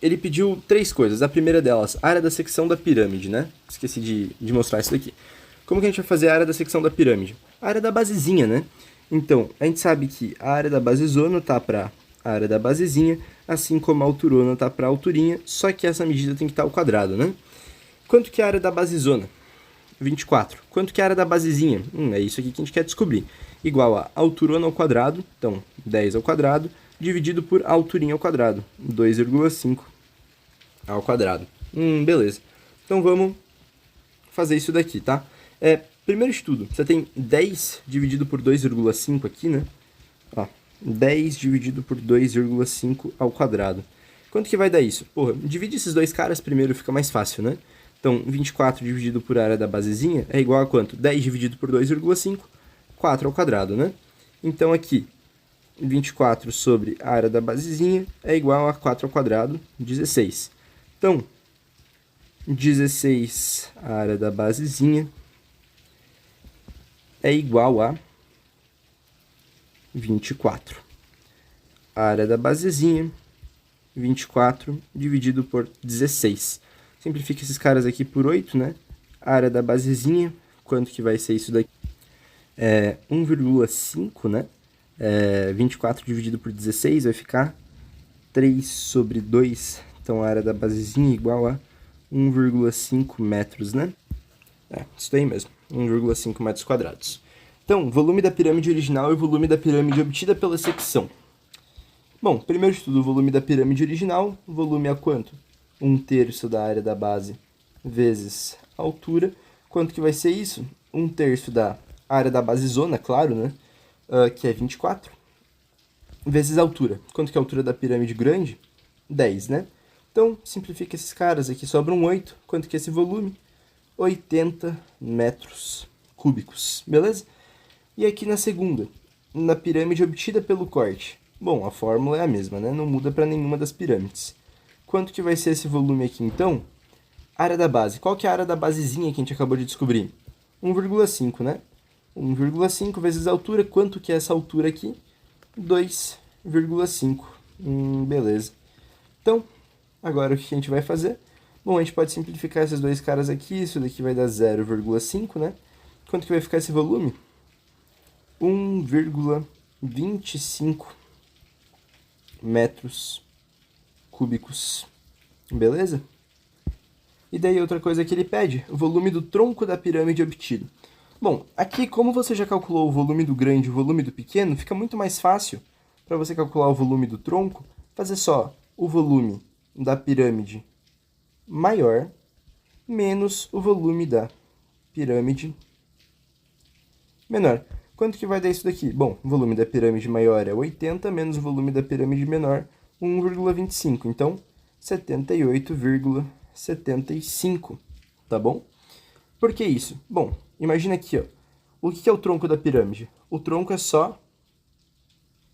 Ele pediu 3 coisas. A primeira delas, a área da secção da pirâmide, né? Esqueci de mostrar isso daqui. Como que a gente vai fazer a área da secção da pirâmide? A área da basezinha, né? Então, a gente sabe que a área da basezona tá para a área da basezinha, assim como a alturona tá para a alturinha, só que essa medida tem que estar ao quadrado, né? Quanto que é a área da basezona? 24. Quanto que é a área da basezinha? É isso aqui que a gente quer descobrir. Igual a alturona ao quadrado, então 10 ao quadrado, dividido por alturinha ao quadrado, 2,5 ao quadrado. Beleza. Então vamos fazer isso daqui, tá? Primeiro de tudo, você tem 10 dividido por 2,5 aqui, né? Ó, 10 dividido por 2,5 ao quadrado. Quanto que vai dar isso? Porra, divide esses dois caras primeiro, fica mais fácil, né? Então, 24 dividido por área da basezinha é igual a quanto? 10 dividido por 2,5, 4 ao quadrado, né? Então, aqui, 24 sobre a área da basezinha é igual a 4 ao quadrado, 16. Então, 16 a área da basezinha é igual a 24. A área da basezinha, 24 dividido por 16. Simplifica esses caras aqui por 8, né? A área da basezinha, quanto que vai ser isso daqui? 1,5, né? 24 dividido por 16 vai ficar 3 sobre 2. Então, a área da basezinha é igual a 1,5 metros, né? Isso aí mesmo, 1,5 metros quadrados. Então, volume da pirâmide original e volume da pirâmide obtida pela secção. Bom, primeiro de tudo, o volume da pirâmide original, o volume é quanto? 1/3 da área da base vezes a altura. Quanto que vai ser isso? 1/3 da área da base zona, claro, né? Que é 24, vezes a altura. Quanto que é a altura da pirâmide grande? 10, né? Então, simplifica esses caras aqui, sobram 8. Quanto que é esse volume? 80 metros cúbicos, beleza? E aqui na segunda, na pirâmide obtida pelo corte? Bom, a fórmula é a mesma, né? Não muda para nenhuma das pirâmides. Quanto que vai ser esse volume aqui, então? Área da base. Qual que é a área da basezinha que a gente acabou de descobrir? 1,5, né? 1,5 vezes a altura. Quanto que é essa altura aqui? 2,5. Beleza. Então, agora o que a gente vai fazer? Bom, a gente pode simplificar esses dois caras aqui. Isso daqui vai dar 0,5, né? Quanto que vai ficar esse volume? 1,25 metros cúbicos. Beleza? E daí outra coisa que ele pede, o volume do tronco da pirâmide obtido. Bom, aqui como você já calculou o volume do grande e o volume do pequeno, fica muito mais fácil para você calcular o volume do tronco, fazer só o volume da pirâmide maior menos o volume da pirâmide menor. Quanto que vai dar isso daqui? Bom, o volume da pirâmide maior é 80 menos o volume da pirâmide menor, 1,25. Então, 78,75, tá bom? Por que isso? Bom, imagina aqui, ó. O que é o tronco da pirâmide? O tronco é só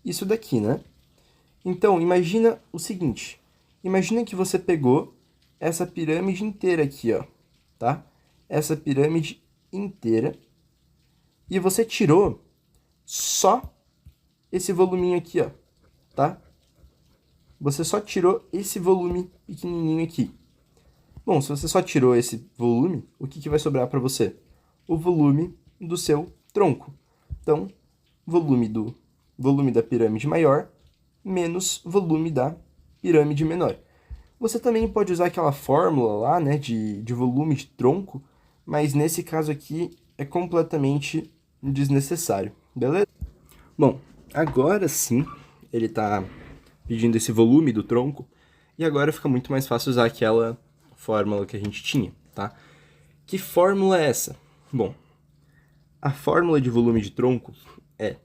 isso daqui, né? Então, imagina o seguinte. Imagina que você pegou essa pirâmide inteira aqui, ó, tá? Essa pirâmide inteira. E você tirou só esse voluminho aqui, ó, tá? Você só tirou esse volume pequenininho aqui. Bom, se você só tirou esse volume, o que vai sobrar para você? O volume do seu tronco. Então, volume da pirâmide maior menos volume da pirâmide menor. Você também pode usar aquela fórmula lá, né, de volume de tronco, mas nesse caso aqui é completamente desnecessário, beleza? Bom, agora sim ele está pedindo esse volume do tronco, e agora fica muito mais fácil usar aquela fórmula que a gente tinha, tá? Que fórmula é essa? Bom, a fórmula de volume de tronco é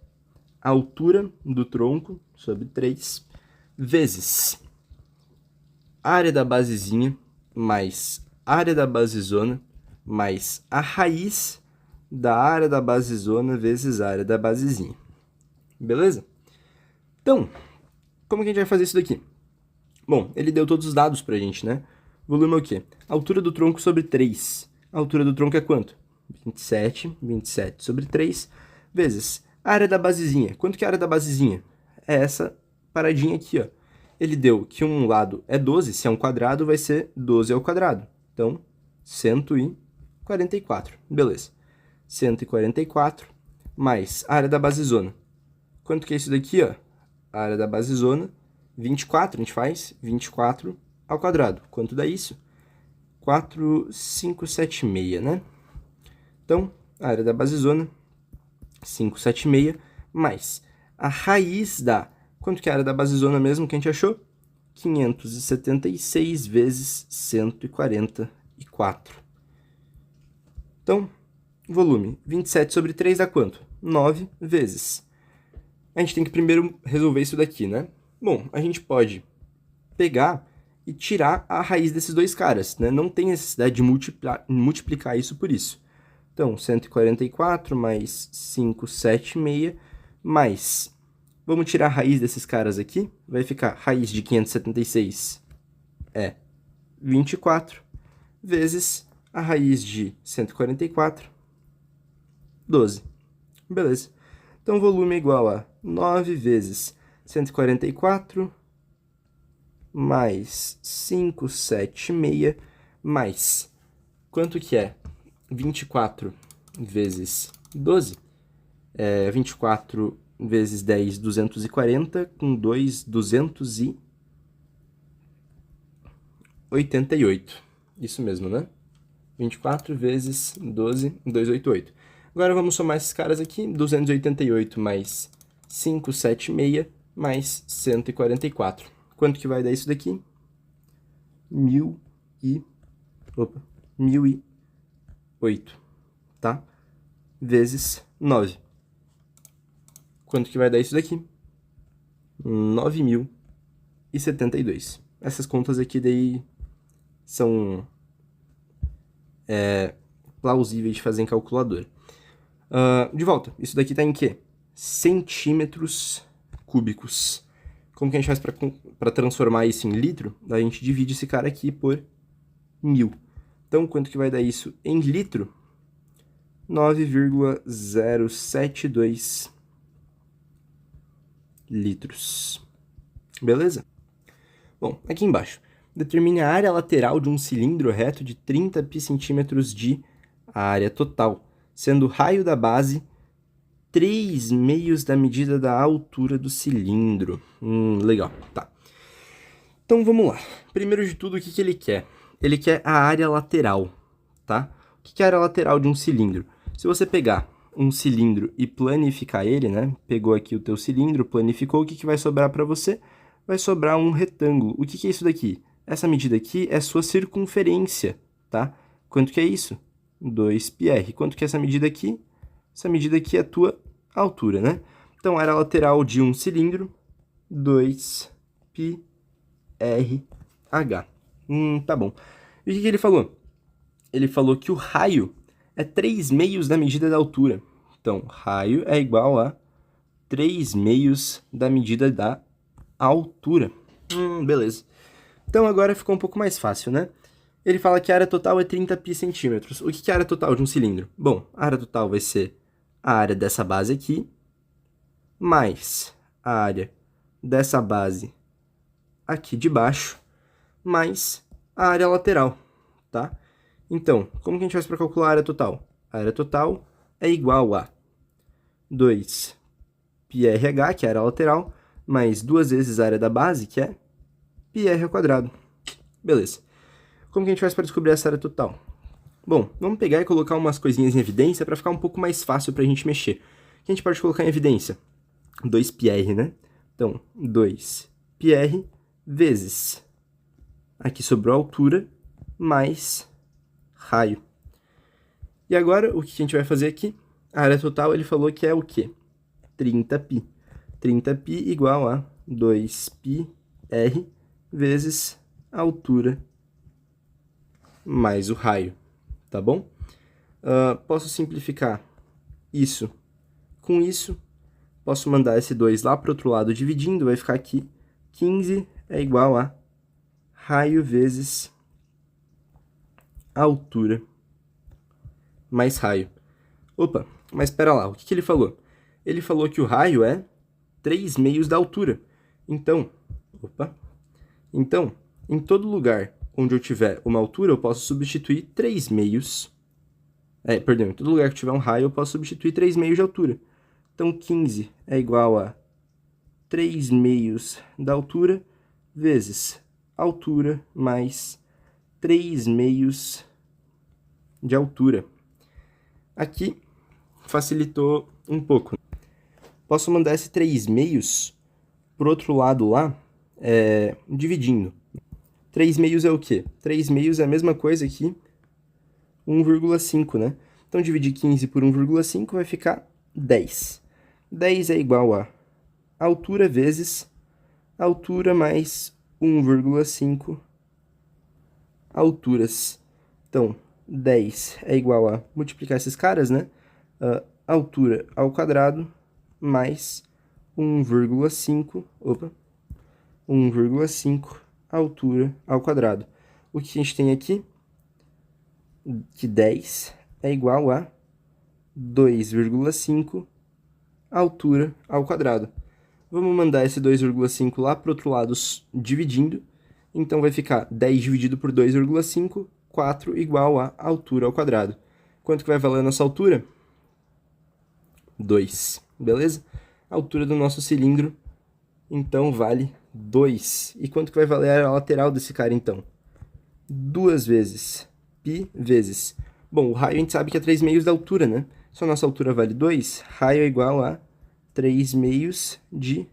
a altura do tronco sobre 3 vezes a área da basezinha mais a área da basezona mais a raiz da área da basezona vezes a área da basezinha. Beleza? Então, como que a gente vai fazer isso daqui? Bom, ele deu todos os dados pra gente, né? Volume é o quê? Altura do tronco sobre 3. A altura do tronco é quanto? 27 sobre 3, vezes a área da basezinha. Quanto que é a área da basezinha? É essa paradinha aqui, ó. Ele deu que um lado é 12, se é um quadrado, vai ser 12 ao quadrado. Então, 144. Beleza. 144 mais a área da basezona. Quanto que é isso daqui, ó? A área da basezona, 24, a gente faz 24 ao quadrado. Quanto dá isso? 4,576, né? Então, a área da basezona, 576, mais a raiz da... Quanto que é a área da basezona mesmo que a gente achou? 576 vezes 144. Então, volume 27 sobre 3 dá quanto? 9 vezes. A gente tem que primeiro resolver isso daqui, né? Bom, a gente pode pegar e tirar a raiz desses dois caras, né? Não tem necessidade de multiplicar isso por isso. Então, 144 mais 576 mais... Vamos tirar a raiz desses caras aqui. Vai ficar raiz de 576 é 24 vezes a raiz de 144, 12. Beleza. Então, o volume é igual a 9 vezes 144 mais 576 mais... Quanto que é? 24 vezes 12? 24 vezes 10, 240, com 2, 288. Isso mesmo, né? 24 vezes 12, 288. Agora vamos somar esses caras aqui. 288 mais 576 mais 144. Quanto que vai dar isso daqui? 1.008, tá? Vezes 9. Quanto que vai dar isso daqui? 9.072. Essas contas aqui daí são plausíveis de fazer em calculadora. De volta, isso daqui tá em quê? centímetros cúbicos. Como que a gente faz para transformar isso em litro? A gente divide esse cara aqui por 1000. Então, quanto que vai dar isso em litro? 9,072 litros. Beleza? Bom, aqui embaixo. Determine a área lateral de um cilindro reto de 30 centímetros de área total, sendo o raio da base 3/2 da medida da altura do cilindro. Legal, tá. Então vamos lá. Primeiro de tudo, o que ele quer? Ele quer a área lateral, tá? O que é a área lateral de um cilindro? Se você pegar um cilindro e planificar ele, né? Pegou aqui o teu cilindro, planificou, o que vai sobrar para você? Vai sobrar um retângulo. O que é isso daqui? Essa medida aqui é sua circunferência, tá? Quanto que é isso? 2πr. Quanto que é essa medida aqui? Essa medida aqui é a tua altura, né? Então, área lateral de um cilindro, 2πrh. Tá bom. E o que ele falou? Ele falou que o raio é 3/2 da medida da altura. Então, raio é igual a 3/2 da medida da altura. Beleza. Então, agora ficou um pouco mais fácil, né? Ele fala que a área total é 30 centímetros. O que é a área total de um cilindro? Bom, a área total vai ser a área dessa base aqui, mais a área dessa base aqui de baixo, mais a área lateral, tá? Então, como que a gente faz para calcular a área total? A área total é igual a 2πrh, que é a área lateral, mais 2 vezes a área da base, que é πr ao quadrado. Beleza. Como que a gente faz para descobrir essa área total? Bom, vamos pegar e colocar umas coisinhas em evidência para ficar um pouco mais fácil para a gente mexer. O que a gente pode colocar em evidência? 2πr, né? Então, 2πr vezes... Aqui sobrou altura, mais raio. E agora, o que a gente vai fazer aqui? A área total, ele falou que é o quê? 30π. 30π igual a 2πr vezes a altura mais o raio, tá bom? Posso simplificar isso com isso. Posso mandar esse 2 lá para o outro lado dividindo, vai ficar aqui 15 é igual a raio vezes altura mais raio. Opa, mas espera lá, o que ele falou? Ele falou que o raio é 3/2 da altura. Então, em todo lugar onde eu tiver uma altura, eu posso substituir 3/2. Em todo lugar que tiver um raio, eu posso substituir 3/2 de altura. Então, 15 é igual a 3/2 da altura vezes altura mais 3/2 de altura. Aqui facilitou um pouco. Posso mandar esse 3/2 para o outro lado lá, dividindo. 3/2 é o quê? 3/2 é a mesma coisa que 1,5, né? Então, dividir 15 por 1,5 vai ficar 10. 10 é igual a altura vezes altura mais 1,5 alturas. Então, 10 é igual a multiplicar esses caras, né? Altura ao quadrado mais 1,5 altura ao quadrado. O que a gente tem aqui? Que 10 é igual a 2,5 altura ao quadrado. Vamos mandar esse 2,5 lá para o outro lado dividindo. Então, vai ficar 10 dividido por 2,5, 4 igual a altura ao quadrado. Quanto que vai valer a nossa altura? 2, beleza? A altura do nosso cilindro, então, vale 2. E quanto que vai valer a lateral desse cara, então? 2 vezes π vezes... Bom, o raio a gente sabe que é 3/2 da altura, né? Se a nossa altura vale 2, raio é igual a 3/2 de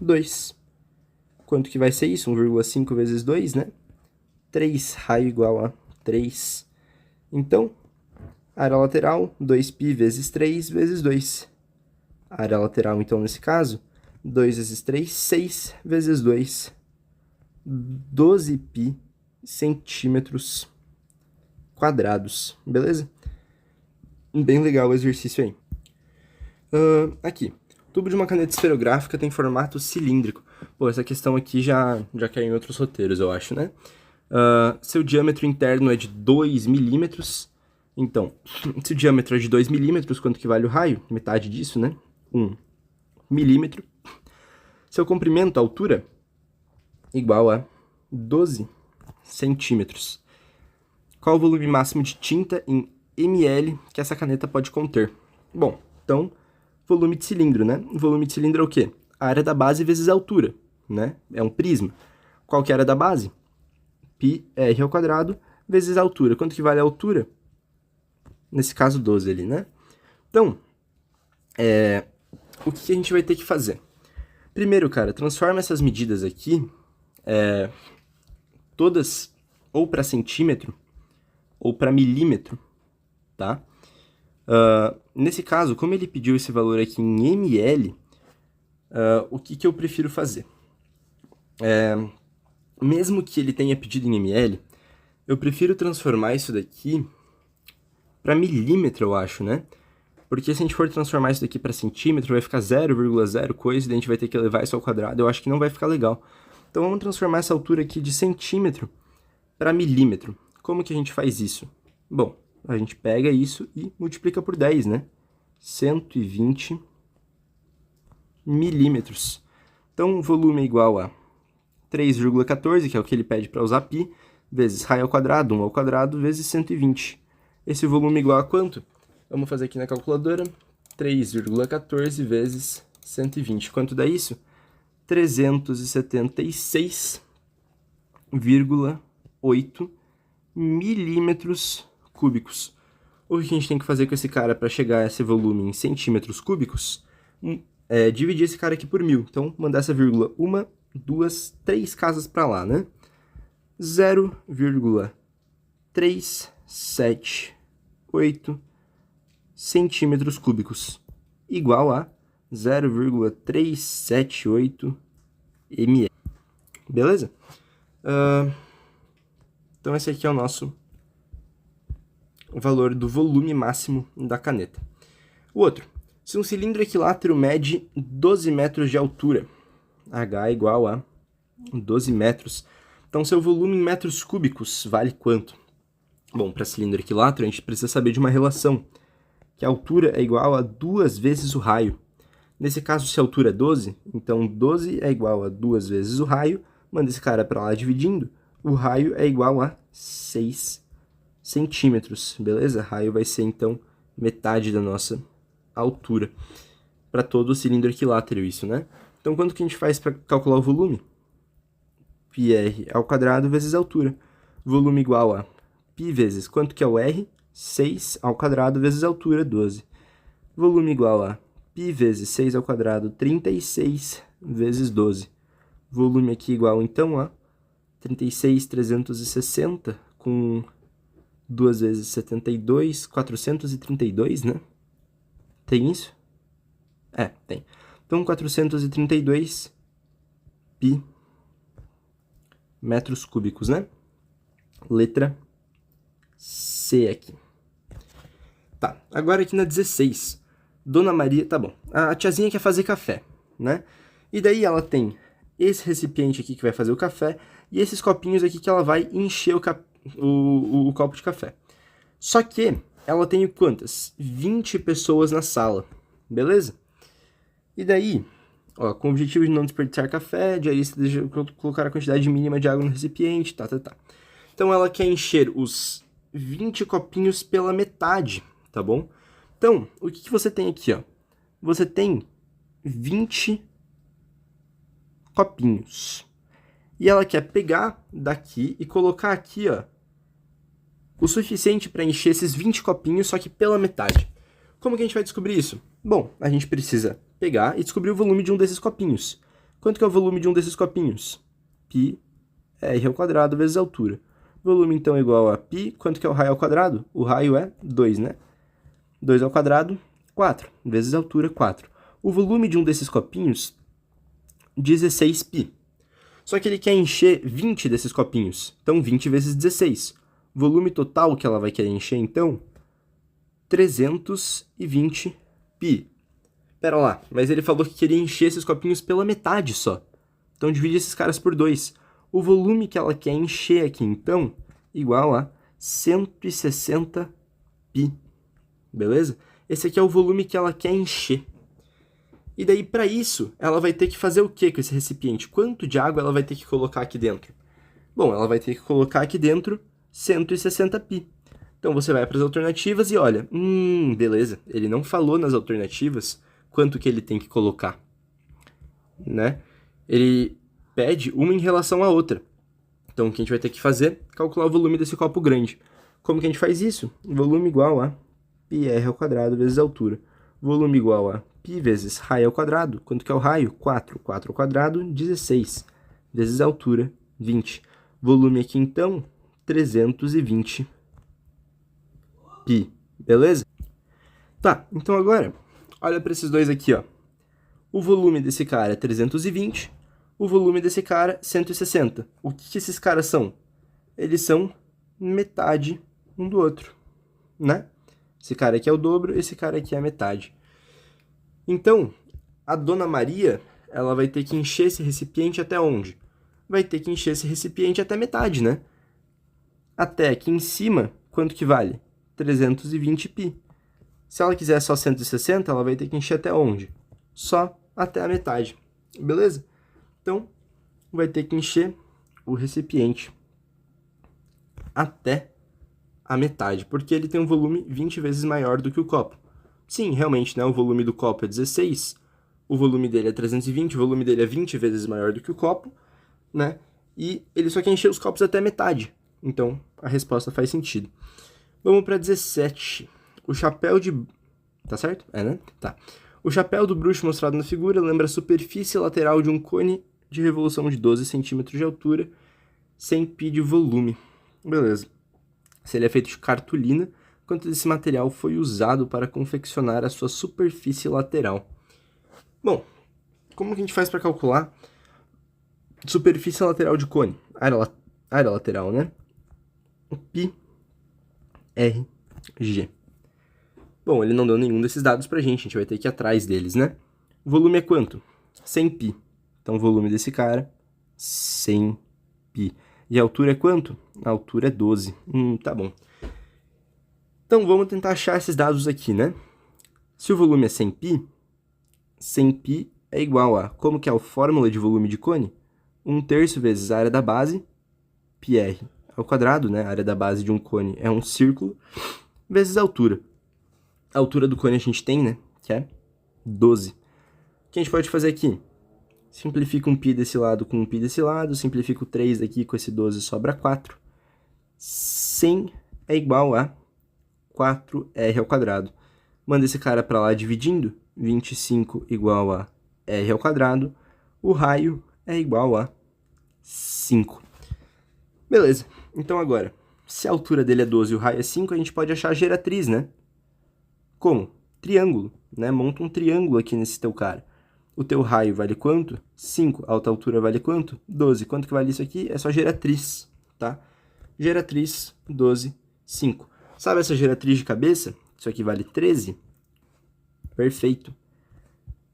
2. Quanto que vai ser isso? 1,5 vezes 2, né? 3, raio igual a 3. Então, área lateral, 2π vezes 3 vezes 2. Área lateral, então, nesse caso, 2 vezes 3, 6 vezes 2, 12π centímetros quadrados, beleza? Bem legal o exercício aí. Aqui, tubo de uma caneta esferográfica tem formato cilíndrico. Pô, essa questão aqui já caiu em outros roteiros, eu acho, né? Seu diâmetro interno é de 2 milímetros. Então, se o diâmetro é de 2 milímetros, quanto que vale o raio? Metade disso, né? 1 milímetro. Seu comprimento, altura, igual a 12 centímetros. Qual o volume máximo de tinta em ml que essa caneta pode conter? Bom, então, volume de cilindro, né? O volume de cilindro é o quê? A área da base vezes a altura, né? É um prisma. Qual que é a área da base? πr ao quadrado vezes a altura. Quanto que vale a altura? Nesse caso, 12 ali, né? Então, o que a gente vai ter que fazer? Primeiro, cara, transforma essas medidas aqui, todas ou para centímetro ou para milímetro, tá? Nesse caso, como ele pediu esse valor aqui em ml, o que eu prefiro fazer? Mesmo que ele tenha pedido em ml, eu prefiro transformar isso daqui para milímetro, eu acho, né? Porque se a gente for transformar isso daqui para centímetro, vai ficar 0,0 coisa, e daí a gente vai ter que elevar isso ao quadrado, eu acho que não vai ficar legal. Então vamos transformar essa altura aqui de centímetro para milímetro. Como que a gente faz isso? Bom, a gente pega isso e multiplica por 10, né? 120 milímetros. Então, o volume é igual a 3,14, que é o que ele pede para usar π, vezes raio ao quadrado, 1 ao quadrado, vezes 120. Esse volume é igual a quanto? Vamos fazer aqui na calculadora. 3,14 vezes 120. Quanto dá isso? 376,8 milímetros cúbicos. O que a gente tem que fazer com esse cara para chegar a esse volume em centímetros cúbicos? Dividir esse cara aqui por 1000. Então, mandar essa vírgula 1, 2, 3 casas para lá, né? 0,378 centímetros cúbicos, igual a 0,378 ml. Beleza? Então esse aqui é o valor do volume máximo da caneta. O outro, se um cilindro equilátero mede 12 metros de altura, H é igual a 12 metros, então seu volume em metros cúbicos vale quanto? Bom, para cilindro equilátero a gente precisa saber de uma relação, que a altura é igual a 2 vezes o raio. Nesse caso, se a altura é 12, então 12 é igual a 2 vezes o raio, manda esse cara para lá dividindo, o raio é igual a 6 centímetros, beleza? Raio vai ser, então, metade da nossa altura. Para todo o cilindro equilátero isso, né? Então, quanto que a gente faz para calcular o volume? πr ao quadrado vezes a altura. Volume igual a π vezes, quanto que é o r? 6 ao quadrado vezes a altura, 12. Volume igual a π vezes 6 ao quadrado, 36 vezes 12. Volume aqui igual, então, a 36,360, com 2 vezes 72, 432, né? Tem isso? Tem. Então, 432 π metros cúbicos, né? Letra C aqui. Tá, agora aqui na 16. Dona Maria, tá bom. A tiazinha quer fazer café, né? E daí ela tem esse recipiente aqui que vai fazer o café e esses copinhos aqui que ela vai encher o copo de café. Só que ela tem quantas? 20 pessoas na sala, beleza? E daí, ó, com o objetivo de não desperdiçar café, a diarista deixa colocar a quantidade mínima de água no recipiente, tá. Então ela quer encher os 20 copinhos pela metade, tá bom? Então, o que você tem aqui, ó? Você tem 20 copinhos. E ela quer pegar daqui e colocar aqui, ó, o suficiente para encher esses 20 copinhos, só que pela metade. Como que a gente vai descobrir isso? Bom, a gente precisa pegar e descobrir o volume de um desses copinhos. Quanto que é o volume de um desses copinhos? πr ao quadrado vezes a altura. Volume, então, é igual a π. Quanto que é o raio ao quadrado? O raio é 2, né? 2 ao quadrado, 4. Vezes a altura, 4. O volume de um desses copinhos, 16π. Só que ele quer encher 20 desses copinhos. Então, 20 vezes 16. Volume total que ela vai querer encher, então, 320π. Pera lá, mas ele falou que queria encher esses copinhos pela metade só. Então divide esses caras por 2. O volume que ela quer encher aqui, então, igual a 160 pi. Beleza? Esse aqui é o volume que ela quer encher. E daí, para isso, ela vai ter que fazer o que com esse recipiente? Quanto de água ela vai ter que colocar aqui dentro? Bom, ela vai ter que colocar aqui dentro 160 pi. Então você vai para as alternativas e olha, beleza, ele não falou nas alternativas quanto que ele tem que colocar, né? Ele pede uma em relação à outra. Então o que a gente vai ter que fazer? Calcular o volume desse copo grande. Como que a gente faz isso? Volume igual a πr ao quadrado vezes altura. Volume igual a π vezes raio ao quadrado. Quanto que é o raio? 4. 4 ao quadrado, 16. Vezes altura, 20. Volume aqui, então, 320 pi. Beleza? Tá, então agora, olha para esses dois aqui, ó. O volume desse cara é 320, o volume desse cara 160. O que esses caras são? Eles são metade um do outro, né? Esse cara aqui é o dobro, esse cara aqui é a metade. Então, a Dona Maria, ela vai ter que encher esse recipiente até onde? Vai ter que encher esse recipiente até metade, né? Até aqui em cima, quanto que vale? 320 pi. Se ela quiser só 160, ela vai ter que encher até onde? Só até a metade, beleza? Então, vai ter que encher o recipiente até a metade, porque ele tem um volume 20 vezes maior do que o copo. Sim, realmente, né? O volume do copo é 16, o volume dele é 320, o volume dele é 20 vezes maior do que o copo, né? E ele só quer encher os copos até a metade. Então, a resposta faz sentido. Vamos para 17. O chapéu de... Tá certo? É, né? Tá. O chapéu do bruxo mostrado na figura lembra a superfície lateral de um cone de revolução de 12 centímetros de altura, 100 pi de volume. Beleza. Se ele é feito de cartolina, quanto desse material foi usado para confeccionar a sua superfície lateral? Bom, como que a gente faz para calcular superfície lateral de cone? Área lateral, né? Pi R G. Bom, ele não deu nenhum desses dados pra gente, a gente vai ter que ir atrás deles, né? O volume é quanto? 100 pi. Então, o volume desse cara, 100 pi. E a altura é quanto? A altura é 12. Tá bom. Então, vamos tentar achar esses dados aqui, né? Se o volume é 100 pi é igual a... Como que é a fórmula de volume de cone? 1/3 vezes a área da base, πr ao quadrado, né? A área da base de um cone é um círculo, vezes a altura. A altura do cone a gente tem, né? Que é 12. O que a gente pode fazer aqui? Simplifica um π desse lado com um π desse lado, simplifica o 3 aqui com esse 12, sobra 4. 100 é igual a 4r ao quadrado. Manda esse cara para lá dividindo, 25 igual a r ao quadrado. O raio é igual a 5. Beleza, então agora, se a altura dele é 12 e o raio é 5, a gente pode achar a geratriz, né? Como? Triângulo, né? Monta um triângulo aqui nesse teu cara. O teu raio vale quanto? 5. A alta altura vale quanto? 12. Quanto que vale isso aqui? É só geratriz, tá? Geratriz, 12, 5. Sabe essa geratriz de cabeça? Isso aqui vale 13. Perfeito.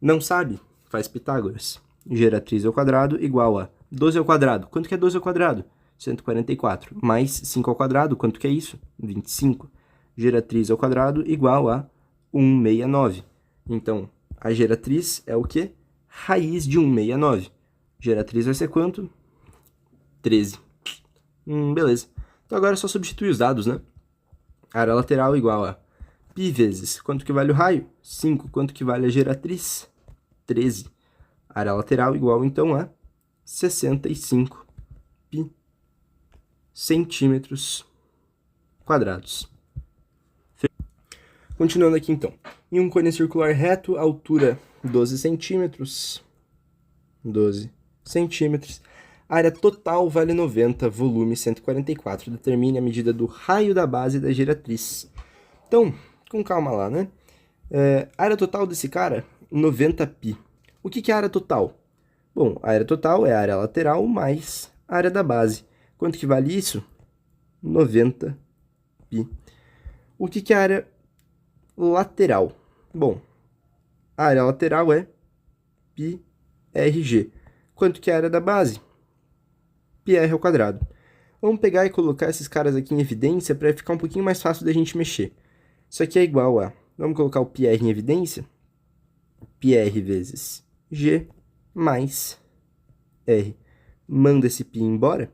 Não sabe? Faz Pitágoras. Geratriz ao quadrado igual a 12 ao quadrado. Quanto que é 12 ao quadrado? 144. Mais 5 ao quadrado, quanto que é isso? 25. Geratriz ao quadrado igual a 169. Então, a geratriz é o quê? Raiz de 169. Geratriz vai ser quanto? 13. Beleza. Então agora é só substituir os dados, né? Área lateral igual a π vezes. Quanto que vale o raio? 5. Quanto que vale a geratriz? 13. Área lateral igual, então, a 65 π centímetros quadrados. Continuando aqui, então. Em um cone circular reto, altura 12 centímetros. 12 centímetros. Área total vale 90, volume 144. Determine a medida do raio da base da geratriz. Então, com calma lá, né? Área total desse cara, 90 π. O que é a área total? Bom, a área total é a área lateral mais a área da base. Quanto que vale isso? 90 π. O que é a área lateral? Bom, A área lateral é πrg. Quanto que é a área da base? πr ao quadrado. Vamos pegar e colocar esses caras aqui em evidência para ficar um pouquinho mais fácil da gente mexer. Isso aqui é igual a... Vamos colocar o πr em evidência? πr vezes g mais r. Manda esse π embora.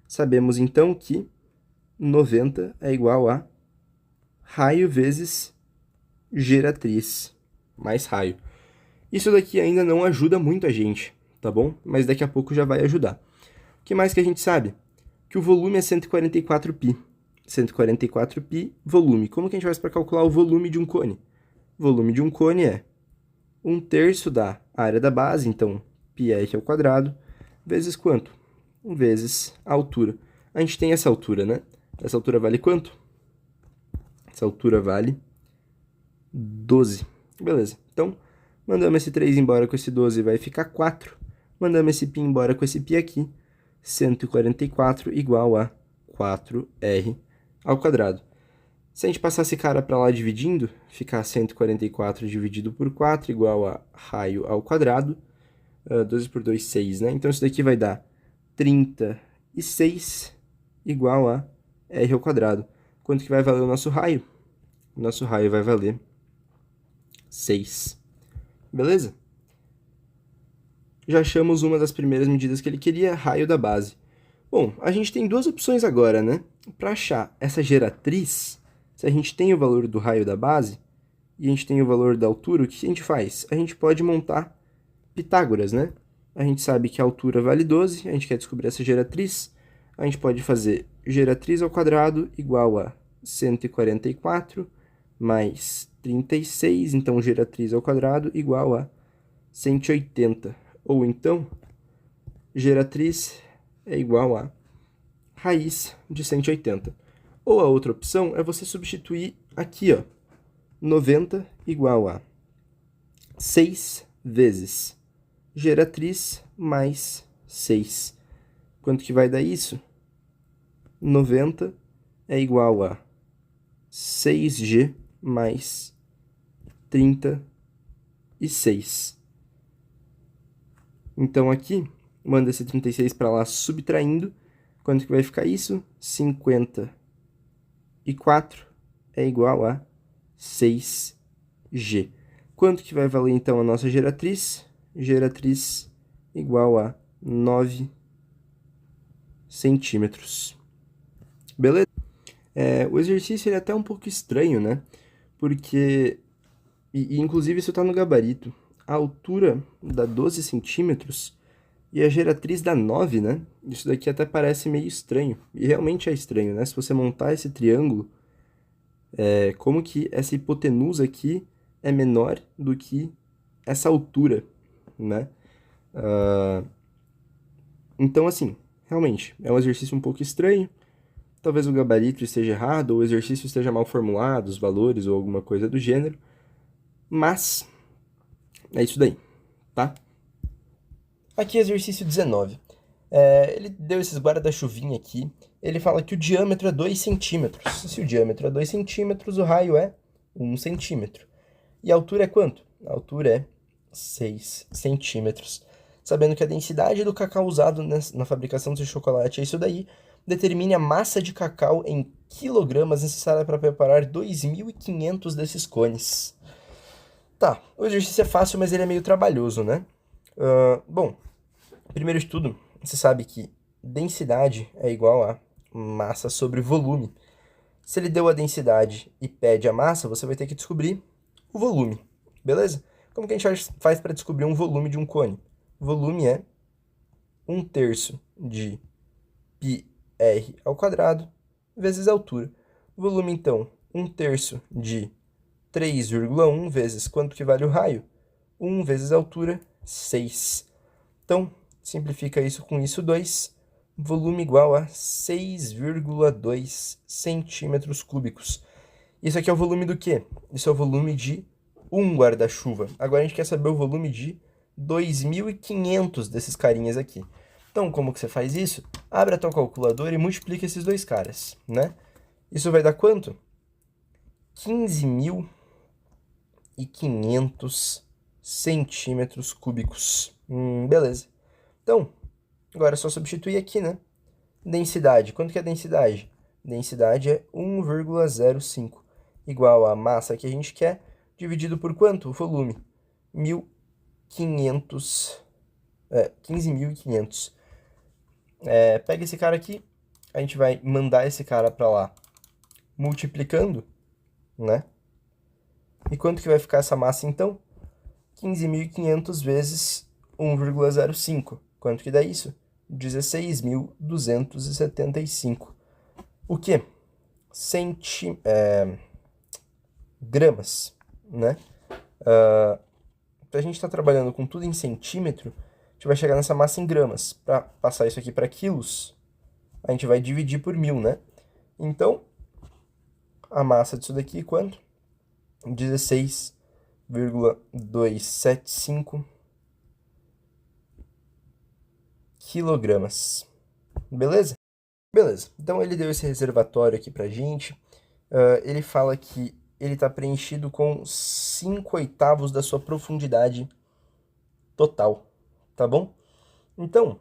Sabemos, então, que 90 é igual a raio vezes geratriz mais raio. Isso daqui ainda não ajuda muito a gente, tá bom? Mas daqui a pouco já vai ajudar. O que mais que a gente sabe? Que o volume é 144π. 144π volume. Como que a gente faz para calcular o volume de um cone? O volume de um cone é 1/3 da área da base, então πr ao quadrado, vezes quanto? Vezes a altura. A gente tem essa altura, né? Essa altura vale quanto? Essa altura vale 12. Beleza. Então, mandamos esse 3 embora com esse 12, vai ficar 4. Mandamos esse π embora com esse π aqui. 144 igual a 4r ao quadrado. Se a gente passar esse cara para lá dividindo, ficar 144 dividido por 4 igual a raio ao quadrado. 12 por 2, 6, né? Então, isso daqui vai dar 36 igual a r ao quadrado. Quanto que vai valer o nosso raio? O nosso raio vai valer 6. Beleza? Já achamos uma das primeiras medidas que ele queria, raio da base. Bom, a gente tem duas opções agora, né? Para achar essa geratriz, se a gente tem o valor do raio da base e a gente tem o valor da altura, o que a gente faz? A gente pode montar Pitágoras, né? A gente sabe que a altura vale 12, a gente quer descobrir essa geratriz. A gente pode fazer geratriz ao quadrado igual a 144 mais 36, então geratriz ao quadrado igual a 180. Ou então, geratriz é igual a raiz de 180. Ou a outra opção é você substituir aqui, ó, 90 igual a 6 vezes geratriz mais 6. Quanto que vai dar isso? 90 é igual a 6g mais 36. Então, aqui, manda esse 36 para lá subtraindo. Quanto que vai ficar isso? 54 é igual a 6g. Quanto que vai valer, então, a nossa geratriz? Geratriz igual a 9 centímetros. Beleza? O exercício ele é até um pouco estranho, né? Porque, inclusive, isso está no gabarito. A altura dá 12 centímetros e a geratriz dá 9, né? Isso daqui até parece meio estranho. E realmente é estranho, né? Se você montar esse triângulo, como que essa hipotenusa aqui é menor do que essa altura, né? Então, assim, realmente, é um exercício um pouco estranho. Talvez o gabarito esteja errado, ou o exercício esteja mal formulado, os valores, ou alguma coisa do gênero. Mas é isso daí, tá? Aqui exercício 19. Ele deu esses guarda-chuvinha aqui. Ele fala que o diâmetro é 2 centímetros. Se o diâmetro é 2 centímetros, o raio é 1 centímetro. E a altura é quanto? A altura é 6 centímetros. Sabendo que a densidade do cacau usado na fabricação desse chocolate é isso daí, determine a massa de cacau em quilogramas necessária para preparar 2.500 desses cones. Tá, o exercício é fácil, mas ele é meio trabalhoso, né? Bom, primeiro de tudo, você sabe que densidade é igual a massa sobre volume. Se ele deu a densidade e pede a massa, você vai ter que descobrir o volume, beleza? Como que a gente faz para descobrir um volume de um cone? O volume é 1/3 de πr ao quadrado vezes a altura. O volume, então, 1/3 de 3,1 vezes quanto que vale o raio? 1 vezes a altura, 6. Então, simplifica isso com isso, 2. Volume igual a 6,2 centímetros cúbicos. Isso aqui é o volume do quê? Isso é o volume de um guarda-chuva. Agora a gente quer saber o volume de 2.500 desses carinhas aqui. Então, como que você faz isso? Abre a tua calculadora e multiplica esses dois caras, né? Isso vai dar quanto? 15.500 centímetros cúbicos. Beleza. Então, agora é só substituir aqui, né? Densidade. Quanto que é a densidade? Densidade é 1,05, igual a massa que a gente quer, dividido por quanto? O volume. 15.500. Pega esse cara aqui, a gente vai mandar esse cara para lá multiplicando, né? E quanto que vai ficar essa massa, então? 15.500 vezes 1,05. Quanto que dá isso? 16.275. O quê? Gramas, né? A gente está trabalhando com tudo em centímetro, a gente vai chegar nessa massa em gramas. Para passar isso aqui para quilos, a gente vai dividir por 1.000, né? Então, a massa disso daqui, quanto? 16,275 quilogramas. Beleza? Beleza. Então, ele deu esse reservatório aqui pra gente. Ele fala que ele está preenchido com 5/8 da sua profundidade total, tá bom? Então,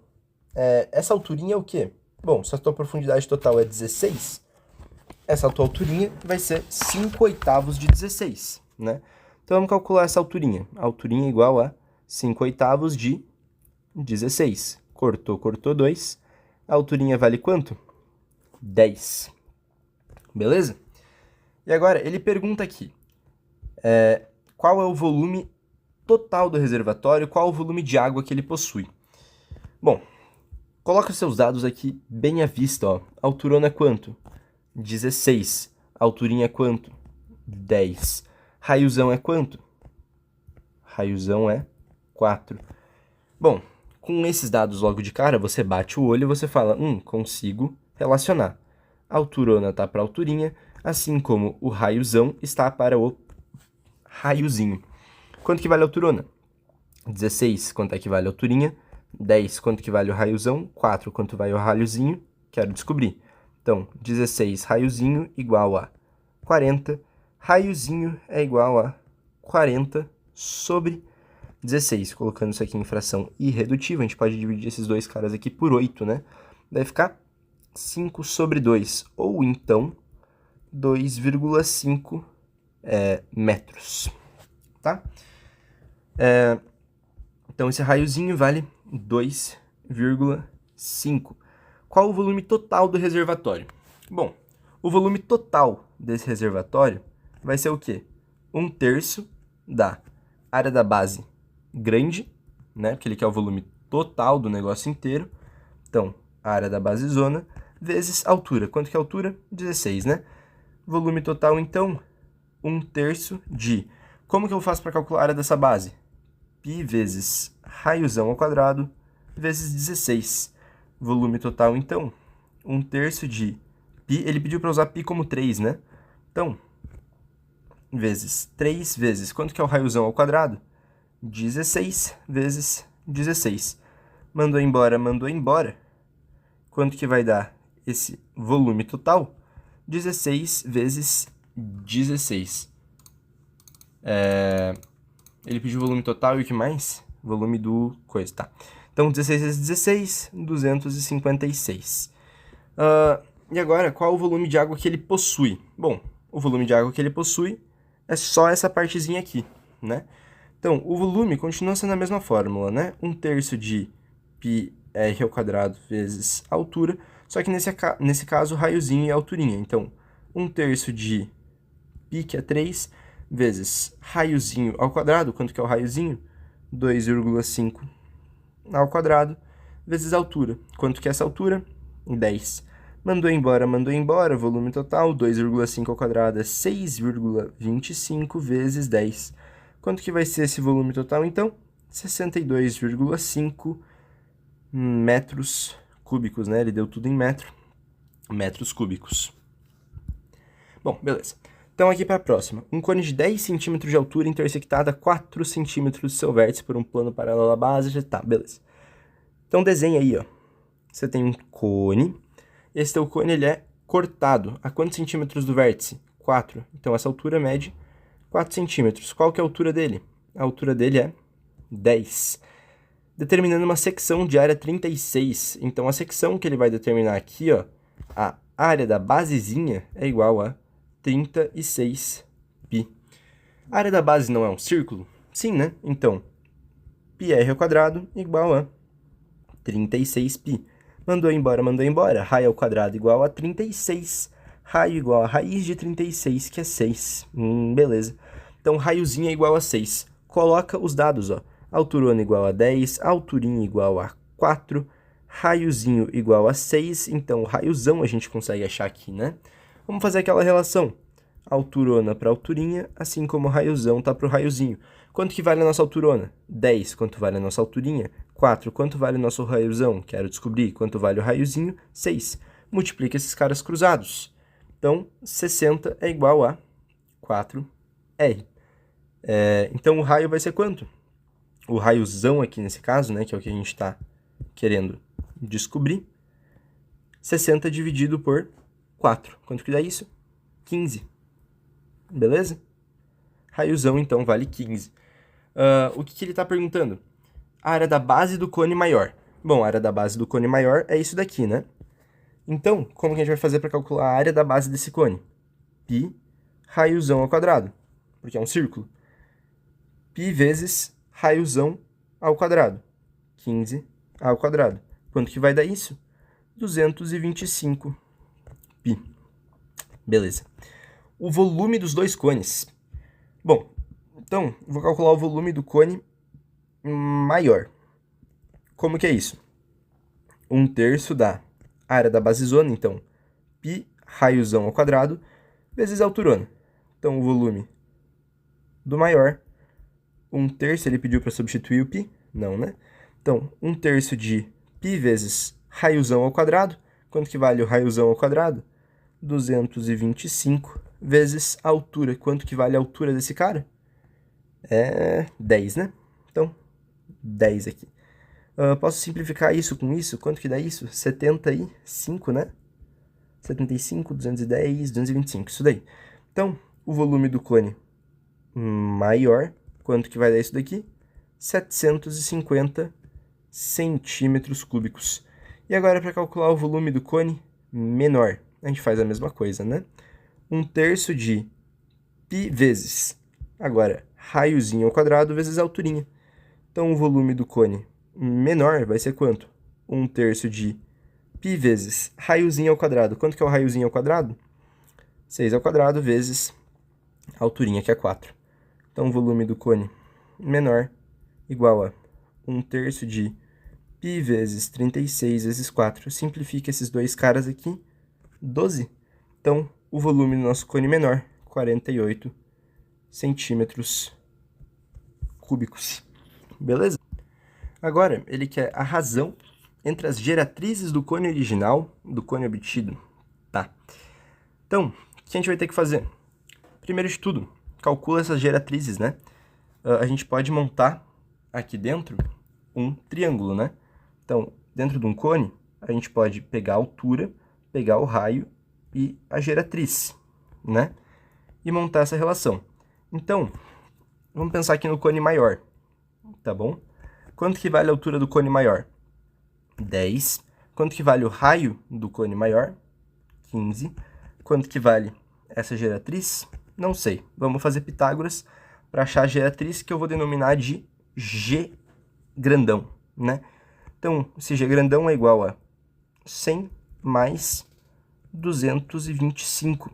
essa alturinha é o quê? Bom, se a tua profundidade total é 16, essa tua alturinha vai ser 5/8 de 16, né? Então, vamos calcular essa alturinha. A alturinha é igual a 5/8 de 16. Cortou, cortou 2. A alturinha vale quanto? 10. Beleza? E agora, ele pergunta aqui, qual é o volume total do reservatório, qual o volume de água que ele possui. Bom, coloca os seus dados aqui bem à vista, ó. A alturona é quanto? 16. A alturinha é quanto? 10. Raiozão é quanto? Raiozão é 4. Bom, com esses dados logo de cara, você bate o olho e você fala, consigo relacionar. A alturona está para a alturinha, assim como o raiozão está para o raiozinho. Quanto que vale a alturona? 16, quanto é que vale a alturinha? 10, quanto que vale o raiozão? 4, quanto vale o raiozinho? Quero descobrir. Então, 16 raiozinho igual a 40. Raiozinho é igual a 40 sobre 16. Colocando isso aqui em fração irredutível, a gente pode dividir esses dois caras aqui por 8, né? Vai ficar 5 sobre 2, ou então 2,5 metros, tá? Então, esse raiozinho vale 2,5. Qual o volume total do reservatório? Bom, o volume total desse reservatório vai ser o quê? 1/3 da área da base grande, né? Porque ele quer o volume total do negócio inteiro. Então, a área da base zona vezes a altura. Quanto que é a altura? 16, né? Volume total, então, 1/3 de... Como que eu faço para calcular a área dessa base? Π vezes raiozão ao quadrado vezes 16. Volume total, então, 1/3 de π. Ele pediu para usar π como 3, né? Então, vezes 3 vezes... Quanto que é o raiozão ao quadrado? 16 vezes 16. Mandou embora, mandou embora. Quanto que vai dar esse volume total? 16 vezes 16. Ele pediu o volume total e o que mais? Volume do coisa, tá. Então, 16 vezes 16, 256. E agora, qual o volume de água que ele possui? Bom, o volume de água que ele possui é só essa partezinha aqui, né? Então, o volume continua sendo a mesma fórmula, né? 1/3 de πr ao quadrado vezes a altura, só que nesse caso, o raiozinho e a alturinha. Então, 1/3 de π, que é 3, vezes raiozinho ao quadrado. Quanto que é o raiozinho? 2,5 ao quadrado, vezes a altura. Quanto que é essa altura? 10. Mandou embora, volume total, 2,5 ao quadrado é 6,25 vezes 10. Quanto que vai ser esse volume total, então? 62,5 metros cúbicos, né? Ele deu tudo em metros cúbicos. Bom, beleza. Então, aqui para a próxima. Um cone de 10 centímetros de altura intersectada a 4 centímetros do seu vértice por um plano paralelo à base. Já tá, beleza. Então, desenha aí, ó. Você tem um cone. Esse teu cone, ele é cortado. A quantos centímetros do vértice? 4. Então, essa altura mede 4 centímetros. Qual que é a altura dele? a altura dele é 10. Determinando uma secção de área 36. Então, a secção que ele vai determinar aqui, ó, a área da basezinha é igual a 36π. A área da base não é um círculo? Sim, né? Então, πr² igual a 36π. Mandou embora. Raio ao quadrado igual a 36. Raio igual a raiz de 36, que é 6. Beleza. Então, raiozinho é igual a 6. Coloca os dados, ó. Alturona igual a 10, alturinha igual a 4, raiozinho igual a 6. Então, o raiozão a gente consegue achar aqui, né? Vamos fazer aquela relação. Alturona para alturinha, assim como o raiozão está para o raiozinho. Quanto que vale a nossa alturona? 10. Quanto vale a nossa alturinha? 4. Quanto vale o nosso raiozão? Quero descobrir. Quanto vale o raiozinho? 6. Multiplica esses caras cruzados. Então, 60 é igual a 4R. Então, o raio vai ser quanto? O raiozão aqui nesse caso, né, que é o que a gente está querendo descobrir. 60 dividido por 4. Quanto que dá isso? 15. Beleza? Raiozão, então, vale 15. O que ele está perguntando? A área da base do cone maior. Bom, a área da base do cone maior é isso daqui, né? Então, como que a gente vai fazer para calcular a área da base desse cone? Π raiozão ao quadrado, porque é um círculo. Π vezes raiozão ao quadrado. 15 ao quadrado. Quanto que vai dar isso? 225π. Beleza. O volume dos dois cones. Bom, então, vou calcular o volume do cone maior. Como que é isso? 1/3 da área da basezona, então, π raiozão ao quadrado, vezes a alturona. Então, o volume do maior, 1/3, ele pediu para substituir o π? Não, né? Então, 1/3 de π vezes raiozão ao quadrado. Quanto que vale o raiozão ao quadrado? 225 vezes a altura. Quanto que vale a altura desse cara? É 10, né? Então, 10 aqui. Posso simplificar isso com isso? Quanto que dá isso? 75, né? 75, 210, 225, isso daí. Então, o volume do cone maior, quanto que vai dar isso daqui? 750 centímetros cúbicos. E agora, para calcular o volume do cone menor, a gente faz a mesma coisa, né? 1/3 de π vezes, agora, raiozinho ao quadrado vezes a alturinha. Então, o volume do cone menor vai ser quanto? 1/3 de π vezes raiozinho ao quadrado. Quanto que é o raiozinho ao quadrado? 6 ao quadrado vezes a alturinha, que é 4. Então, o volume do cone menor igual a 1/3 de π vezes 36 vezes 4. Simplifica esses dois caras aqui, 12. Então, o volume do nosso cone menor, 48 centímetros cúbicos. Beleza? Agora, ele quer a razão entre as geratrizes do cone original e do cone obtido. Tá. Então, o que a gente vai ter que fazer? Primeiro de tudo, calcula essas geratrizes, né? A gente pode montar aqui dentro um triângulo, né? Então, dentro de um cone, a gente pode pegar a altura, pegar o raio e a geratriz, né? E montar essa relação. Então, vamos pensar aqui no cone maior, tá bom? Quanto que vale a altura do cone maior? 10. Quanto que vale o raio do cone maior? 15. Quanto que vale essa geratriz? Não sei. Vamos fazer Pitágoras para achar a geratriz, que eu vou denominar de G grandão, né? Então, esse G grandão é igual a 100 mais 225.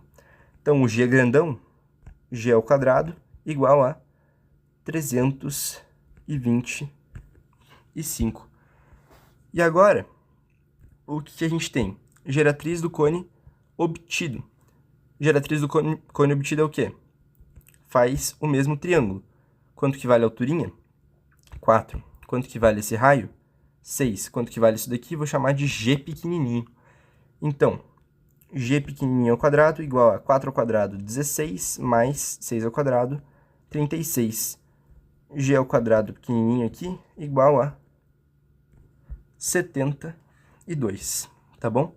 Então, o G grandão, G ao quadrado, igual a 325. E agora, o que a gente tem? Geratriz do cone obtido. Geratriz do cone obtido é o quê? Faz o mesmo triângulo. Quanto que vale a alturinha? 4. Quanto que vale esse raio? 6. Quanto que vale isso daqui? Vou chamar de G pequenininho. Então, G pequenininho ao quadrado igual a 4 ao quadrado, 16, mais 6 ao quadrado, 36. G ao quadrado pequenininho aqui igual a 72, tá bom?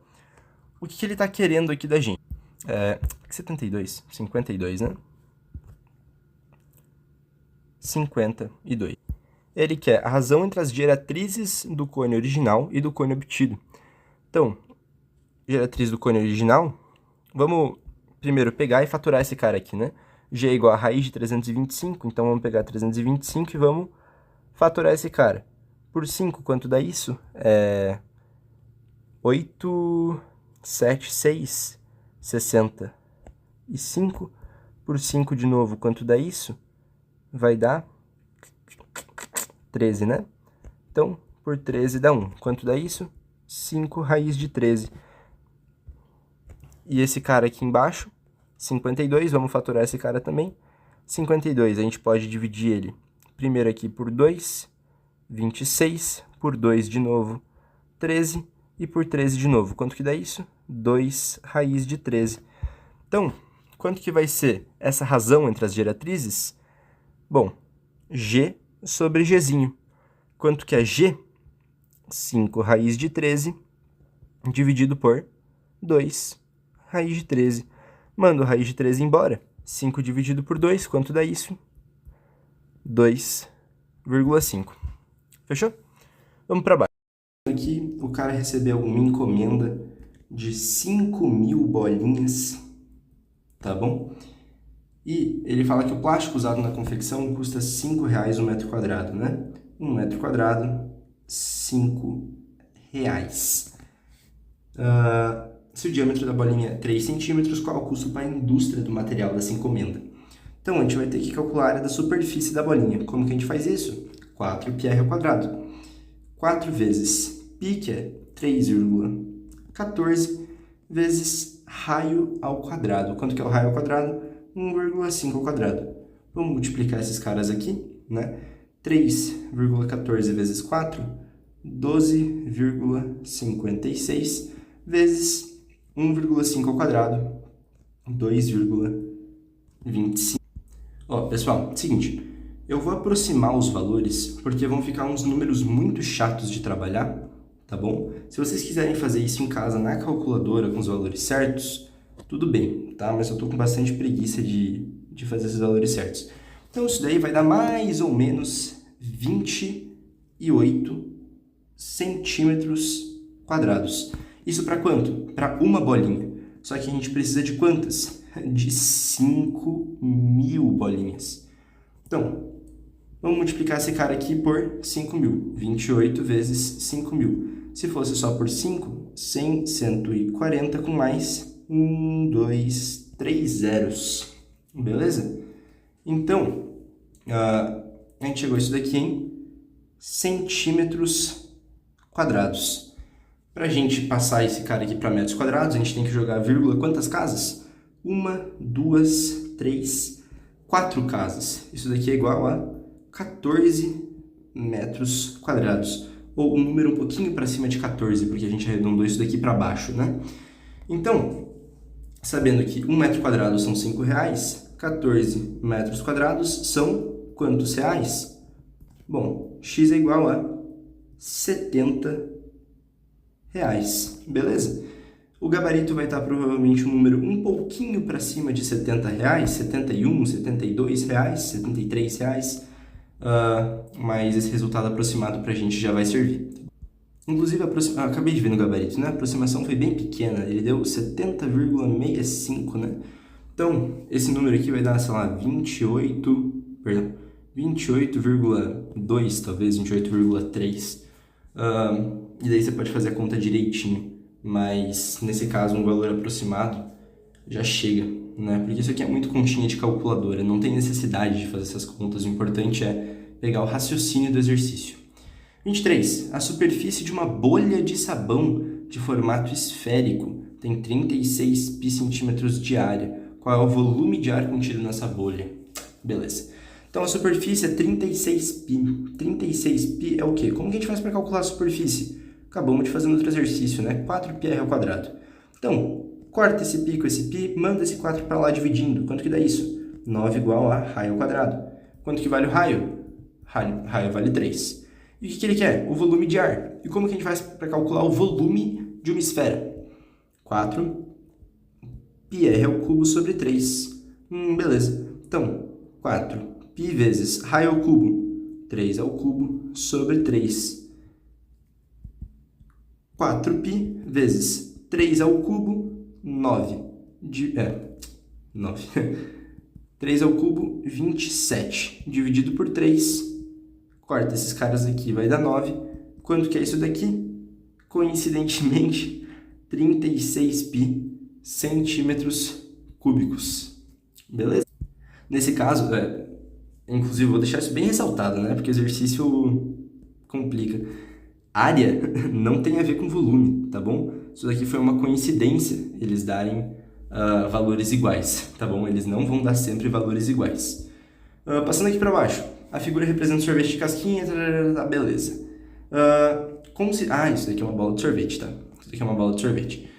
O que ele está querendo aqui da gente? 72, 52, né? 52. Ele quer a razão entre as diretrizes do cone original e do cone obtido. Então, diretriz do cone original, vamos primeiro pegar e fatorar esse cara aqui, né? G é igual a raiz de 325, então vamos pegar 325 e vamos fatorar esse cara. Por 5, quanto dá isso? 8, 7, 6, 60. E 5 por 5 de novo, quanto dá isso? Vai dar 13, né? Então, por 13 dá 1. Quanto dá isso? 5 raiz de 13. E esse cara aqui embaixo, 52, vamos fatorar esse cara também. 52, a gente pode dividir ele primeiro aqui por 2, 26, por 2 de novo, 13, e por 13 de novo. Quanto que dá isso? 2 raiz de 13. Então, quanto que vai ser essa razão entre as diretrizes? Bom, G sobre Gzinho. Quanto que é G? 5 raiz de 13 dividido por 2 raiz de 13. Mando raiz de 13 embora. 5 dividido por 2, quanto dá isso? 2,5. Fechou? Vamos para baixo. Aqui o cara recebeu uma encomenda de 5.000 bolinhas, tá bom? E ele fala que o plástico usado na confecção custa R$ 5,00 o metro quadrado, né? 1 metro quadrado, R$ 5,00. Se o diâmetro da bolinha é 3 centímetros, qual é o custo para a indústria do material dessa encomenda? Então, a gente vai ter que calcular a área da superfície da bolinha. Como que a gente faz isso? 4πr ao quadrado. 4 vezes π, que é 3,14, vezes raio ao quadrado. Quanto que é o raio ao quadrado? 1,5 ao quadrado. Vamos multiplicar esses caras aqui, né? 3,14 vezes 4, 12,56, vezes 1,5 ao quadrado, 2,25. Ó, pessoal, seguinte, eu vou aproximar os valores porque vão ficar uns números muito chatos de trabalhar, tá bom? Se vocês quiserem fazer isso em casa na calculadora com os valores certos, tudo bem, tá? Mas eu tô com bastante preguiça de fazer esses valores certos. Então isso daí vai dar mais ou menos 28 centímetros quadrados. Isso para quanto? Para uma bolinha. Só que a gente precisa de quantas? De 5.000 bolinhas. Então, vamos multiplicar esse cara aqui por 5.000. 28 vezes 5.000. Se fosse só por 5, 100, 140 com mais 1, 2, 3 zeros. Beleza? Então, a gente chegou a isso daqui em centímetros quadrados. Para a gente passar esse cara aqui para metros quadrados, a gente tem que jogar vírgula quantas casas? 1, 2, 3, 4 casas. Isso daqui é igual a 14 metros quadrados. Ou um número um pouquinho para cima de 14, porque a gente arredondou isso daqui para baixo, né? Então, sabendo que 1 metro quadrado são R$ 5,00, 14 metros quadrados são quantos reais? Bom, x é igual a 70 reais, beleza? O gabarito vai estar provavelmente um número um pouquinho para cima de 70 reais, 71, 72 reais, 73 reais, mas esse resultado aproximado para a gente já vai servir. Inclusive, acabei de ver no gabarito, né? A aproximação foi bem pequena, ele deu 70,65, né? Então, esse número aqui vai dar, sei lá, 28,2 talvez, 28,3. E daí você pode fazer a conta direitinho, mas nesse caso um valor aproximado já chega, né? Porque isso aqui é muito continha de calculadora, não tem necessidade de fazer essas contas, o importante é pegar o raciocínio do exercício. 23. A superfície de uma bolha de sabão de formato esférico tem 36 picentímetros de área. Qual é o volume de ar contido nessa bolha? Beleza. Então, a superfície é 36π. 36π é o quê? Como que a gente faz para calcular a superfície? Acabamos de fazer no outro exercício, né? 4πr ao quadrado. Então, corta esse π com esse π, manda esse 4 para lá dividindo. Quanto que dá isso? 9 igual a raio ao quadrado. Quanto que vale o raio? Raio vale 3. E o que ele quer? O volume de ar. E como que a gente faz para calcular o volume de uma esfera? 4πr ao cubo sobre 3. Beleza. Então, 4πr π vezes raio ao cubo, 3 ao cubo, sobre 3. 4π vezes 3 ao cubo, 9. 9. 3 ao cubo, 27. Dividido por 3. Corta esses caras aqui, vai dar 9. Quanto que é isso daqui? Coincidentemente, 36π centímetros cúbicos. Beleza? Nesse caso, inclusive, vou deixar isso bem ressaltado, né? Porque o exercício complica. Área não tem a ver com volume, tá bom? Isso daqui foi uma coincidência, eles darem valores iguais, tá bom? Eles não vão dar sempre valores iguais. Passando aqui para baixo, a figura representa sorvete de casquinha, tá, beleza. Isso daqui é uma bola de sorvete, tá? Isso daqui é uma bola de sorvete.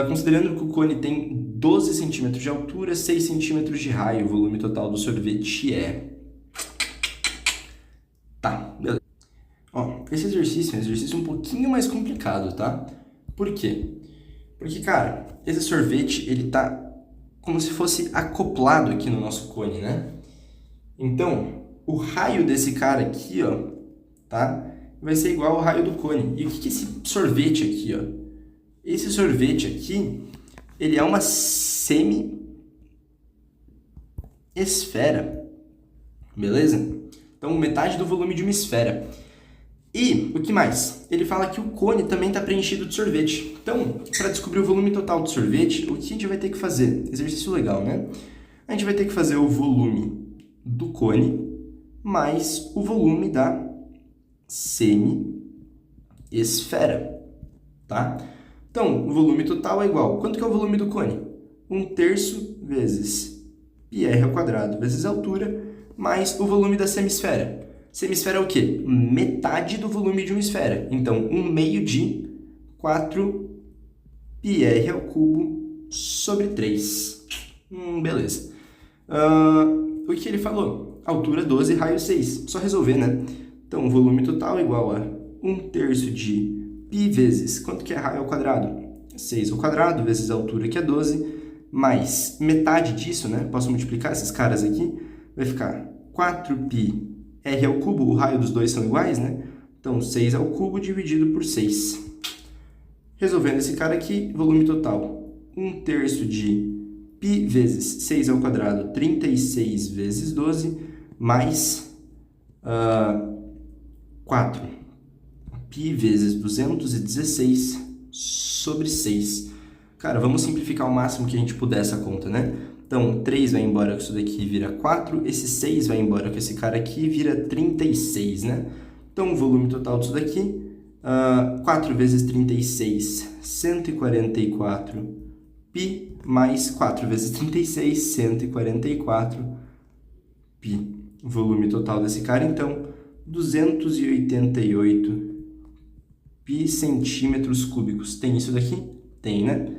Considerando que o cone tem 12 centímetros de altura, 6 centímetros de raio, o volume total do sorvete é... Tá, beleza. Ó, esse exercício é um exercício um pouquinho mais complicado, tá? Por quê? Porque, cara, esse sorvete, ele tá como se fosse acoplado aqui no nosso cone, né? Então, o raio desse cara aqui, ó, tá? Vai ser igual ao raio do cone. E o que é esse sorvete aqui, ó? Esse sorvete aqui, ele é uma semi-esfera, beleza? Então, metade do volume de uma esfera. E, o que mais? Ele fala que o cone também está preenchido de sorvete. Então, para descobrir o volume total do sorvete, o que a gente vai ter que fazer? Exercício legal, né? A gente vai ter que fazer o volume do cone mais o volume da semi-esfera, tá? Então, o volume total é igual. Quanto que é o volume do cone? 1/3 vezes πr ao quadrado vezes a altura, mais o volume da semisfera. Semisfera é o quê? Metade do volume de uma esfera. Então, 1/2 de 4πr ao cubo sobre 3. Beleza. O que ele falou? Altura 12, raio 6. Só resolver, né? Então, o volume total é igual a 1/3 de π vezes... Quanto que é raio ao quadrado? 6 ao quadrado vezes a altura, que é 12, mais metade disso, né? Posso multiplicar esses caras aqui? Vai ficar 4πr ao cubo, o raio dos dois são iguais, né? Então, 6 ao cubo dividido por 6. Resolvendo esse cara aqui, volume total, 1/3 de π vezes 6 ao quadrado, 36 vezes 12, mais 4. π vezes 216 sobre 6. Cara, vamos simplificar o máximo que a gente puder essa conta, né? Então, 3 vai embora com isso daqui, vira 4. Esse 6 vai embora com esse cara aqui, vira 36, né? Então, o volume total disso daqui, 4 vezes 36, 144 π, mais 4 vezes 36, 144 π. O volume total desse cara, então, 288 π centímetros cúbicos. Tem isso daqui? Tem, né?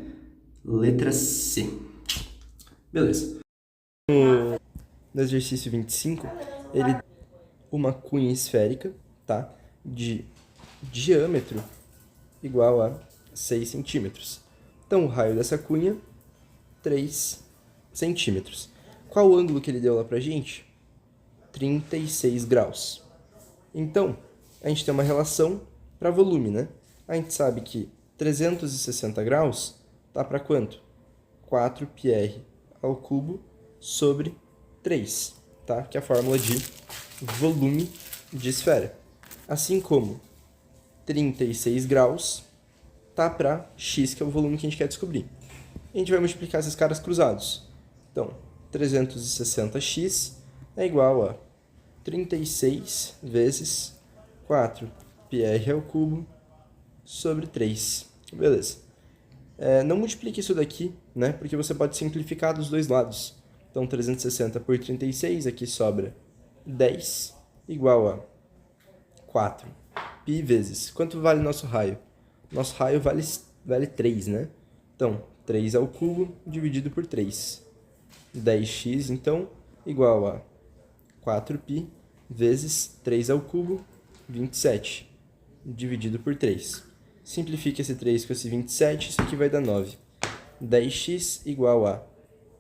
Letra C. Beleza. No exercício 25, ele uma cunha esférica, tá? De diâmetro igual a 6 centímetros. Então, o raio dessa cunha, 3 centímetros. Qual o ângulo que ele deu lá pra gente? 36 graus. Então, a gente tem uma relação para volume, né? A gente sabe que 360 graus tá para quanto? 4πr ao cubo sobre 3, tá? Que é a fórmula de volume de esfera. Assim como 36 graus tá para x, que é o volume que a gente quer descobrir. A gente vai multiplicar esses caras cruzados. Então, 360x é igual a 36 vezes 4πr ao cubo sobre 3. Beleza. Não multiplique isso daqui, né? Porque você pode simplificar dos dois lados. Então, 360 por 36, aqui sobra 10, igual a 4 π vezes... Quanto vale nosso raio? Nosso raio vale 3, né? Então, 3 ao cubo dividido por 3. 10x, então, igual a 4π vezes 3 ao cubo, 27, dividido por 3. Simplifique esse 3 com esse 27, isso aqui vai dar 9. 10x igual a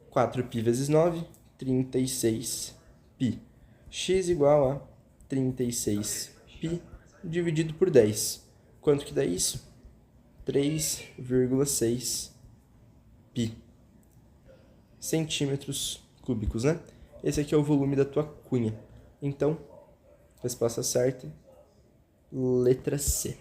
4π vezes 9, 36π. x igual a 36π dividido por 10. Quanto que dá isso? 3,6π centímetros cúbicos, né? Esse aqui é o volume da tua cunha. Então, resposta certa, letra C.